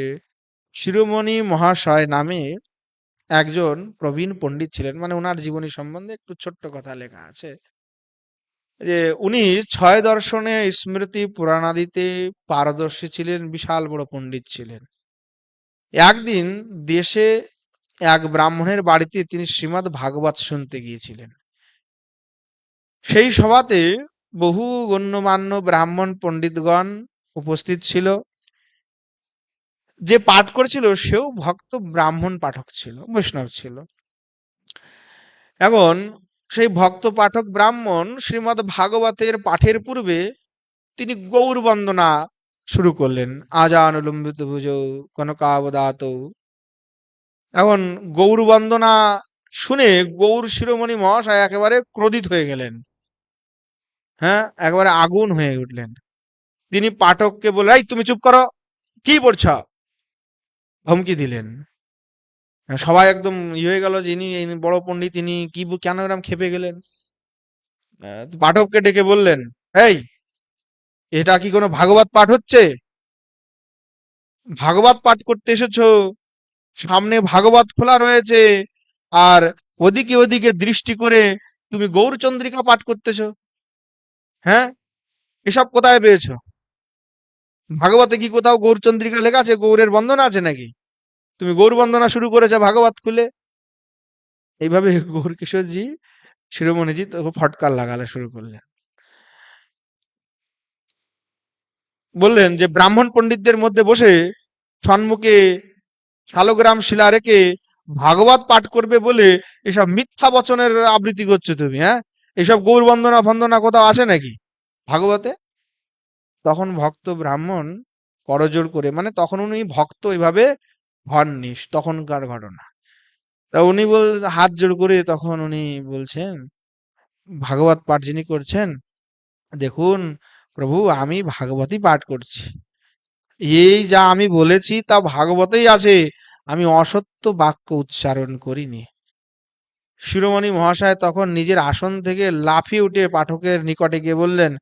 শিরোমণি মহাশয় নামে একজন প্রবীণ পণ্ডিত ছিলেন, মানে ওনার জীবনী সম্বন্ধে একটু ছোট্ট কথা লেখা আছে যে উনি ছয় দর্শনে স্মৃতি পুরাণাদিতে পারদর্শী ছিলেন, বিশাল বড় পণ্ডিত ছিলেন। একদিন দেশে এক ব্রাহ্মণের বাড়িতে তিনি শ্রীমদ্ ভাগবত শুনতে গিয়েছিলেন। সেই সভাতে বহু গণ্যমান্য ব্রাহ্মণ পণ্ডিতগণ উপস্থিত ছিল। যে পাঠ করেছিল সেও ভক্ত ব্রাহ্মণ পাঠক ছিল, বৈষ্ণব ছিল। এখন সেই ভক্ত পাঠক ব্রাহ্মণ শ্রীমদ্ ভাগবতের পাঠের পূর্বে তিনি গৌর বন্দনা শুরু করলেন, আজানুলম্বিত ভুজৌ কনকাবদাত। এখন গৌর বন্দনা শুনে গৌর শিরোমণি মহাশয় একেবারে ক্রোধিত হয়ে গেলেন। হ্যাঁ, একেবারে আগুন হয়ে উঠলেন। তিনি পাঠককে বলে, এই তুমি চুপ করো, কি পড়ছ, ধমকি দিলেন। সবাই একদম হয়ে গেল যে ইনি বড় পণ্ডিত, ইনি কি কেন এরকম খেপে গেলেন। পাঠককে ডেকে বললেন, এই এটা কি কোনো ভাগবত পাঠ হচ্ছে? ভাগবত পাঠ করতে এসেছো, সামনে ভাগবত খোলা রয়েছে, আর ওদিকে ওদিকে দৃষ্টি করে তুমি গৌরচন্দ্রিকা পাঠ করতেছো? হ্যাঁ, এসব কোথায় পেয়েছো? ভাগবতে কি কোথাও গৌরচন্দ্রিকা লেখা আছে, গৌরের বন্দনা আছে নাকি? তুমি গৌর বন্দনা শুরু করেছো ভাগবত খুলে। এইভাবে গৌর কিশোরজি শিরোমণিজি তো ফটকার লাগালে শুরু করলেন। বললেন যে ব্রাহ্মণ পণ্ডিতদের মধ্যে বসে সম্মুখে শালগ্রাম শিলা রেখে ভাগবত পাঠ করবে বলে এসব মিথ্যা বচনের আবৃত্তি করছো তুমি। হ্যাঁ, এসব গৌর বন্দনা বন্দনা কোথাও আছে নাকি ভাগবতে? তখন ভক্ত ব্রাহ্মণ করজোড় করে, মানে তখন উনি ভক্ত এভাবে হননি, তখনকার ঘটনা। তা উনি হাত জোড় করে তখন উনি বলছেন, ভাগবত পাঠ যিনি করছেন, দেখুন প্রভু, আমি ভাগবতই পাঠ করছি, এই যা আমি বলেছি তা ভাগবতেই আছে, আমি অসত্য বাক্য উচ্চারণ করিনি। শিরোমণি মহাশয় তখন নিজের আসন থেকে লাফিয়ে উঠে পাঠকের নিকটে গিয়ে বললেন,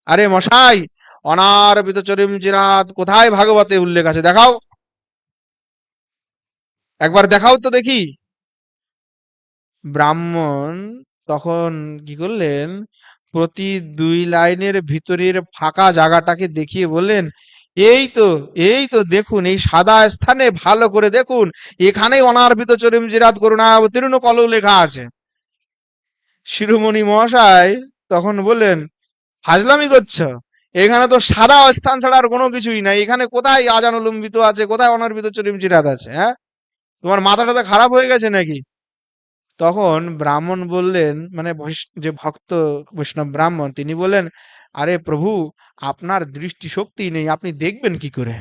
আরে মশাই, অনারবিত চরিমচিরাত কোথায় ভাগবতে উল্লেখ আছে, দেখাও, একবার দেখাও তো দেখি। ব্রাহ্মণ তখন কি করলেন, প্রতি 2 লাইনের ভিতরের ফাঁকা জায়গাটাকে দেখিয়ে বললেন, এই তো, এই তো দেখুন, এই সাদা স্থানে ভালো করে দেখুন, এখানেই অনারবিত চরিমচিরাত করুণাবতীর্ণ কলৌ লেখা আছে। শিরোমণি মহাশয় তখন বললেন, ফাজলামি করছো, এখানে তো সাদা স্থান ছাড়া আর কোনো কিছুই নাই, এখানে কোথায় আজানুলম্বিত আছে, কোথায় অনারবিত চরিমচিরাত আছে? হ্যাঁ, তোমার মাথা টাথা খারাপ হয়ে গেছে নাকি? তখন ব্রাহ্মণ বললেন, মানে যে ভক্ত বৈষ্ণব ব্রাহ্মণ, তিনি বললেন, আরে প্রভু, আপনার দৃষ্টিশক্তি নেই, আপনি দেখবেন কি করে?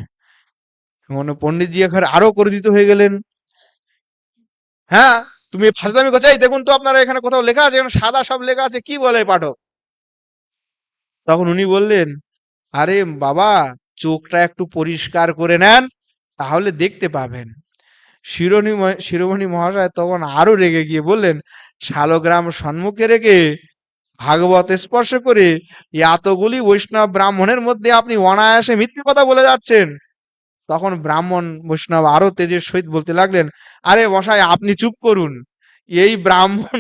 মানে পণ্ডিতজি এখানে আরো ক্রোধিত হয়ে গেলেন। হ্যাঁ, তুমি ফাজলামি করছো, এই দেখুন তো আপনারা এখানে কোথাও লেখা আছে, এখানে সাদা সব লেখা আছে, কি বলে পাঠক? তখন উনি বললেন, আরে বাবা, চোখটা একটু পরিষ্কার করে নেন, তাহলে দেখতে পাবেন। শিরোমণি মহাশয় তখন আরো রেগে গিয়ে বললেন, শালগ্রাম সম্মুখে রেখে ভাগবত স্পর্শ করে এতগুলি বৈষ্ণব ব্রাহ্মণের মধ্যে আপনি অনায়াসে মিথ্যে কথা বলে যাচ্ছেন। তখন ব্রাহ্মণ বৈষ্ণব আরো তেজের সহিত বলতে লাগলেন, আরে মশাই, আপনি চুপ করুন, এই ব্রাহ্মণ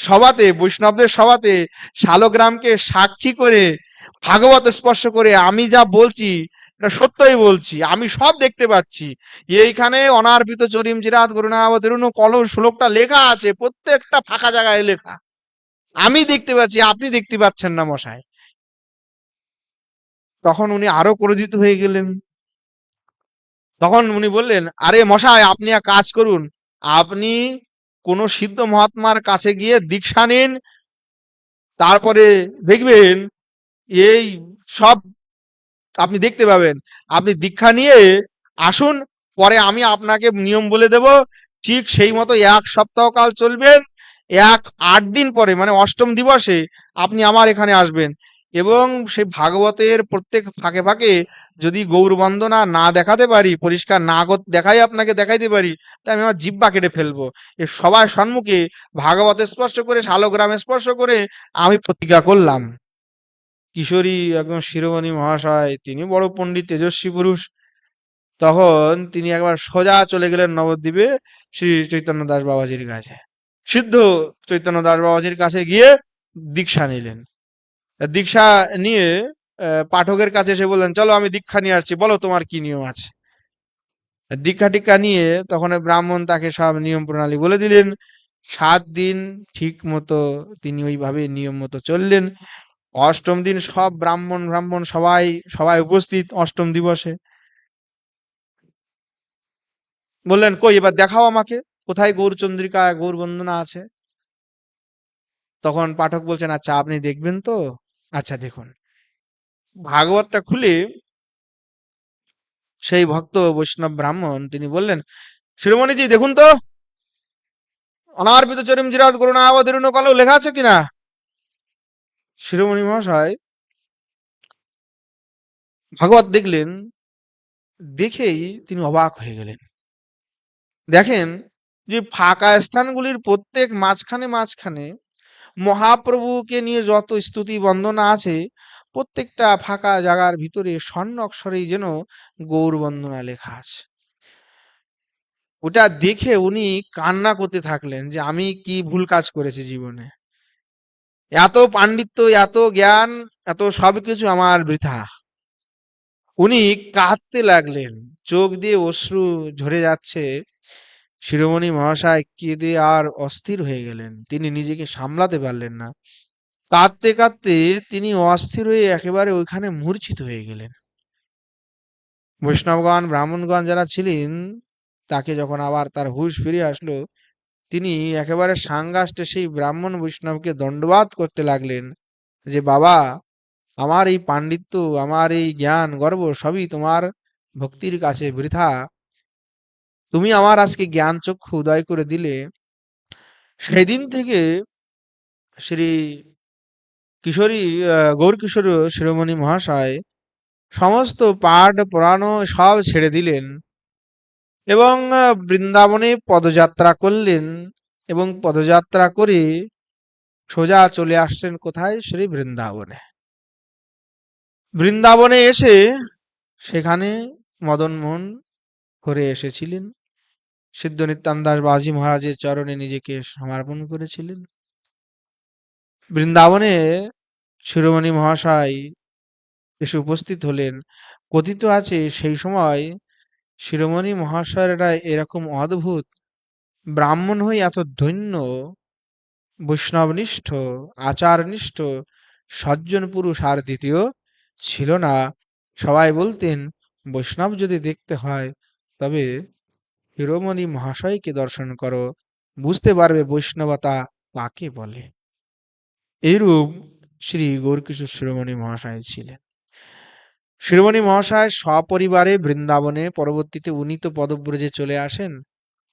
সভাতে, বৈষ্ণবদের সভাতে শালগ্রামকে সাক্ষী করে ভাগবত স্পর্শ করে আমি যা বলছি এটা সত্যই বলছি, আমি সব দেখতে পাচ্ছি, এইখানে অনার্পিত চরিম চিরাত করুণাবতীর্ণ কলৌ শ্লোকটা লেখা আছে, প্রত্যেকটা ফাঁকা জায়গায় লেখা, আমি দেখতে পাচ্ছি, আপনি দেখতে পাচ্ছেন না মশাই। তখন উনি আরো ক্রোধিত হয়ে গেলেন। তখন উনি বললেন, আরে মশাই, আপনি এক কাজ করুন, আপনি কোন সিদ্ধ মহাত্মার কাছে গিয়ে দীক্ষা নিন, তারপরে দেখবেন এই সব আপনি দেখতে পাবেন। আপনি দীক্ষা নিয়ে আসুন, পরে আমি আপনাকে নিয়ম বলে দেব, ঠিক সেই মতো 1 সপ্তাহ কাল চলবেন, 8 দিন পরে মানে অষ্টম দিবসে আপনি আমার এখানে আসবেন, এবং সেই ভাগবতের প্রত্যেক ফাঁকে ফাঁকে যদি গৌর বন্দনা না দেখাতে পারি, পরিষ্কার না দেখাই আপনাকে দেখাইতে পারি, তাই আমি আমার জিহ্বা কেটে ফেলবো। এ সবার সম্মুখে ভাগবত স্পর্শ করে, শালগ্রাম স্পর্শ করে আমি প্রতিজ্ঞা করলাম। কিশোরী একদম শিরোমণি মহাশয়, তিনি বড় পণ্ডিত, তেজস্বী পুরুষ, তখন তিনি একবার সোজা চলে গেলেন নবদ্বীপে শ্রী চৈতন্য দাস বাবাজির কাছে। সিদ্ধ চৈতন্য দাস বাবাজির কাছে গিয়ে দীক্ষা নিলেন। দীক্ষা নিয়ে পাঠকের কাছে এসে বললেন, চলো আমি দীক্ষা নিয়ে আসছি, বলো তোমার কি নিয়ম আছে। দীক্ষা টিক্ষা নিয়ে তখন ব্রাহ্মণ তাকে সব নিয়ম প্রণালী বলে দিলেন। 7 দিন ঠিক মতো তিনি ওইভাবে নিয়ম মতো চললেন। অষ্টম দিন সব ব্রাহ্মণ ব্রাহ্মণ সবাই সবাই উপস্থিত অষ্টম দিবসে। বললেন, কই এবার দেখাও আমাকে, কোথায় গৌরচন্দ্রিকা গৌর বন্দনা আছে। তখন পাঠক বলছেন, আচ্ছা আপনি দেখবেন তো, আচ্ছা দেখুন। ভাগবতটা খুলে সেই ভক্ত বৈষ্ণব ব্রাহ্মণ তিনি বললেন, শিরোমণিজি দেখুন তো, অনার্পিত চরিম জিরাজ করুণা অবতীর্ণ কালো লেখা আছে কিনা? শিরোমণি মহাশয় ভাগবত দেখলেন, দেখেই তিনি অবাক হয়ে গেলেন। দেখেন যে ফাঁকা স্থানগুলির প্রত্যেক মাঝখানে মাঝখানে মহাপ্রভুকে নিয়ে যত স্তুতি বন্দনা আছে, প্রত্যেকটা ফাঁকা জায়গার ভিতরে স্বর্ণ অক্ষরেই যেন গৌর বন্দনা লেখা আছে। ওটা দেখে উনি কান্না করতে থাকলেন যে আমি কি ভুল কাজ করেছি জীবনে, এত পাণ্ডিত্য, এত জ্ঞান, এত সবকিছু আমার বৃথা। উনি কাঁদতে লাগলেন, চোখ দিয়ে অশ্রু ঝরে যাচ্ছে। শিরোমণি মহাশয় কেঁদে আর অস্থির হয়ে গেলেন, তিনি নিজেকে সামলাতে পারলেন না। কাঁদতে কাঁদতে তিনি অস্থির হয়ে একেবারে ওইখানে মূর্ছিত হয়ে গেলেন। বৈষ্ণবগণ ব্রাহ্মণগণ যারা ছিলেন, তাকে যখন আবার তার হুঁশ ফিরে আসলো, তিনি একেবারে সাঙ্গাষ্টে সেই ব্রাহ্মণ বৈষ্ণবকে দণ্ডবাদ করতে লাগলেন যে বাবা, আমার এই পাণ্ডিত্য, আমার এই জ্ঞান গর্ব সবই তোমার ভক্তির কাছে বৃথা। তুমি আমার আজকে জ্ঞান চক্ষু উদয় করে দিলে। সেদিন থেকে শ্রী কিশোরী গৌর কিশোর শিরোমণি মহাশয় সমস্ত পাঠ পুরাণ সব ছেড়ে দিলেন এবং বৃন্দাবনে পদযাত্রা করলেন, এবং পদযাত্রা করে সোজা চলে আসলেন কোথায়? শ্রী বৃন্দাবনে। বৃন্দাবনে এসে সেখানে মদনমোহন করে এসেছিলেন, সিদ্ধ নিত্যানন্দাস বাজি মহারাজের চরণে নিজেকে সমর্পণ করেছিলেন। বৃন্দাবনে শিরোমণি মহাশয় এসে উপস্থিত হলেন। কথিত আছে সেই সময় শিরোমণি মহাশয়েরা এরকম অদ্ভুত ব্রাহ্মণ হয়ে এত ধন্য, বৈষ্ণবনিষ্ঠ, আচারনিষ্ঠ সজ্জন পুরুষ আর দ্বিতীয় ছিল না। সবাই বলতেন বৈষ্ণব যদি দেখতে হয় তবে শিরোমণি মহাশয়কে দর্শন করো, বুঝতে পারবে বৈষ্ণবতা কাকে বলে। এইরূপ শ্রী গৌরকিশোর শিরোমণি মহাশয় ছিলেন। শিরোমণি মহাশয় সপরিবারে বৃন্দাবনে, পরবর্তীতে উনি তো পদব্রজে চলে আসেন,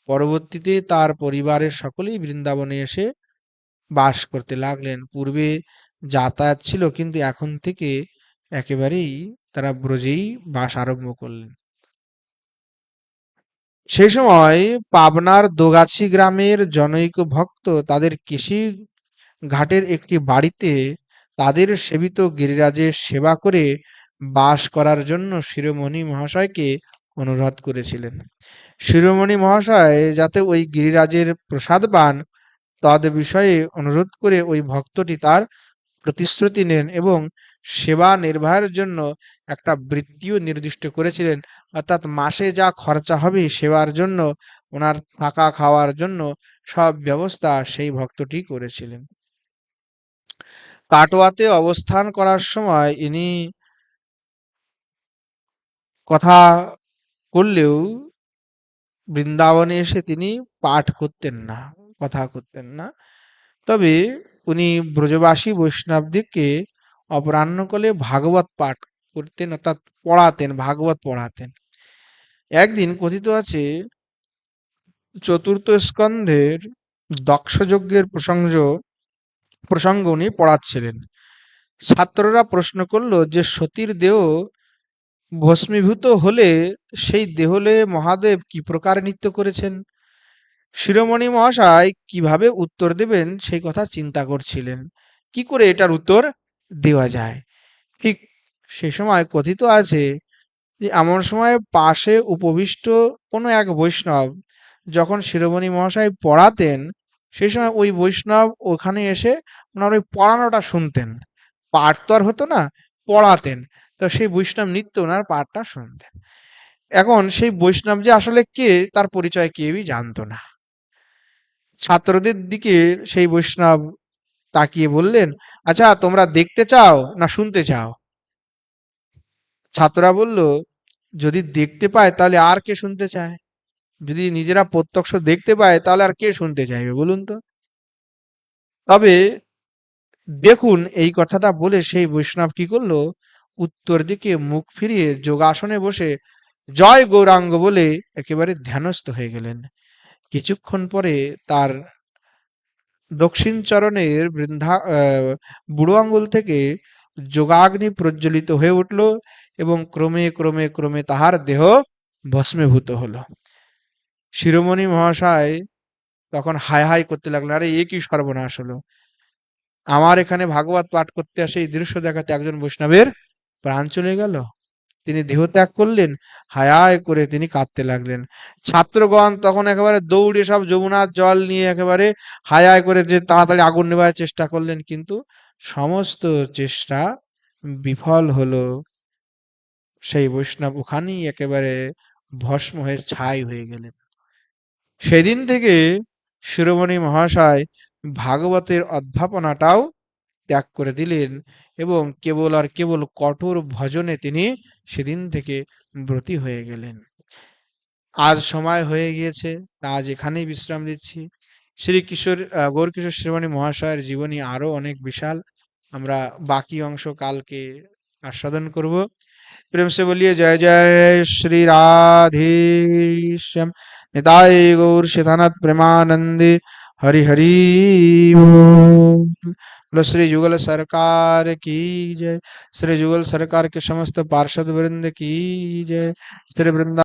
পরবর্তীতে তার পরিবারের সকলেই বৃন্দাবনে এসে বাস করতে লাগলেন। পূর্বে যাতায়াত ছিল, কিন্তু এখন থেকে একেবারেই তারা ব্রজেই বাস আরম্ভ করলেন। সেই সময় পাবনার দোগাছি গ্রামের জনৈক ভক্ত তাদের কেশি ঘাটের একটি বাড়িতে তাদের সেবিত গিরিরাজের সেবা করে বাস করার জন্য শিরোমণি মহাশয়কে অনুরোধ করেছিলেন। শিরোমণি মহাশয় যাতে ওই গিরিরাজের প্রসাদ পান তদ বিষয়ে অনুরোধ করে ওই ভক্তটি তার প্রতিশ্রুতি নেন এবং সেবা নির্বাহের জন্য একটা বৃত্তিও নির্দিষ্ট করেছিলেন। অর্থাৎ মাসে যা খরচা হবে সেবার জন্য, ওনার থাকা খাওয়ার জন্য সব ব্যবস্থা সেই ভক্তটি করেছিলেন। কাটোয়াতে অবস্থান করার সময় ইনি কথা করলেও বৃন্দাবনে এসে তিনি পাঠ করতেন না, কথা করতেন না। তবে উনি ব্রজবাসী বৈষ্ণবদিগকে অপরাহ্নকালে ভাগবত পাঠ করতেন, অর্থাৎ পড়াতেন, ভাগবত পড়াতেন। একদিন কথিত আছে চতুর্থ স্কন্ধের দক্ষযজ্ঞের প্রসঙ্গ উনি পড়াচ্ছিলেন। ছাত্ররা প্রশ্ন করলো যে সতীর দেহ ভস্মীভূত হলে সেই দেহলে মহাদেব কি প্রকার নৃত্য করেছেন। শিরোমণি মহাশয় কিভাবে উত্তর দেবেন সেই কথা চিন্তা করছিলেন, কি করে এটার উত্তর দেওয়া যায়। ঠিক সে সময় কথিত আছে যে এমন সময় পাশে উপবিষ্ট কোনো এক বৈষ্ণব যখন শিরোমণি মহাশয় পড়াতেন, সেই সময় ওই বৈষ্ণব ওখানে এসে ওনার ওই পড়ানোটা শুনতেন। পাঠ তো আর হতো না, পড়াতেন, তো সেই বৈষ্ণব নিত্য ওনার পাঠটা শুনতেন। এখন সেই বৈষ্ণব যে আসলে কে তার পরিচয় কেউই জানতো না। ছাত্রদের দিকে সেই বৈষ্ণব তাকিয়ে বললেন, আচ্ছা তোমরা দেখতে চাও না শুনতে চাও? ছাত্ররা বলল, যদি দেখতে পায় তাহলে আর কে শুনতে চায়, যদি নিজেরা প্রত্যক্ষ দেখতে পায় তাহলে আর কে শুনতে চাইবে বলুন তো। তবে দেখুন, এই কথাটা বলে সেই বৈষ্ণব কি করলো, উত্তর দিকে মুখ ফিরিয়ে যোগাসনে বসে জয় গৌরাঙ্গ বলে একেবারে ধ্যানস্থ হয়ে গেলেন। কিছুক্ষণ পরে তার দক্ষিণ চরণের বুড়ো আঙ্গুল থেকে যোগাগ্নি প্রজ্বলিত হয়ে উঠল এবং ক্রমে ক্রমে ক্রমে তাহার দেহ ভস্মীভূত হলো। শিরোমণি মহাশয় তখন হায় হায় করতে লাগলেন, আরে এ কি সর্বনাশ হলো! আমার এখানে ভাগবত পাঠ করতে আসে এই দৃশ্য দেখাতে একজন বৈষ্ণবের প্রাণ চলে গেল। তিনি দেহ ত্যাগ করলেন। হায় হায় করে তিনি কাঁদতে লাগলেন। ছাত্রগণ তখন একেবারে দৌড়ে সব যমুনার জল নিয়ে একেবারে হায় হায় করে যে তাড়াতাড়ি আগুন নেভার চেষ্টা করলেন, কিন্তু সমস্ত চেষ্টা বিফল হলো। সেই বৈষ্ণব ওখানেই একেবারে ভস্ম হয়ে ছাই হয়ে গেলেন। সেদিন থেকে শিরোমণি মহাশয় ভাগবতের অধ্যাপনাটাও ত্যাগ করে দিলেন এবং কেবল আর কেবল কঠোর ভজনে তিনি সেদিন থেকে ব্রতী হয়ে গেলেন। আজ সময় হয়ে গিয়েছে, আজ এখানেই বিশ্রাম দিচ্ছি। শ্রী কিশোর গৌরকিশোর শিরোমণি মহাশয়ের জীবনী আরো অনেক বিশাল, আমরা বাকি অংশ কালকে আস্বাদন করব। प्रेम से बोलिए जय जय श्री राधे श्याम। निताय गौर शिधानथ प्रेमानंदे हरि हरि बोल। बोलो श्री युगल सरकार की जय। श्री युगल सरकार के समस्त पार्षद वृंद की जय। श्री वृंदा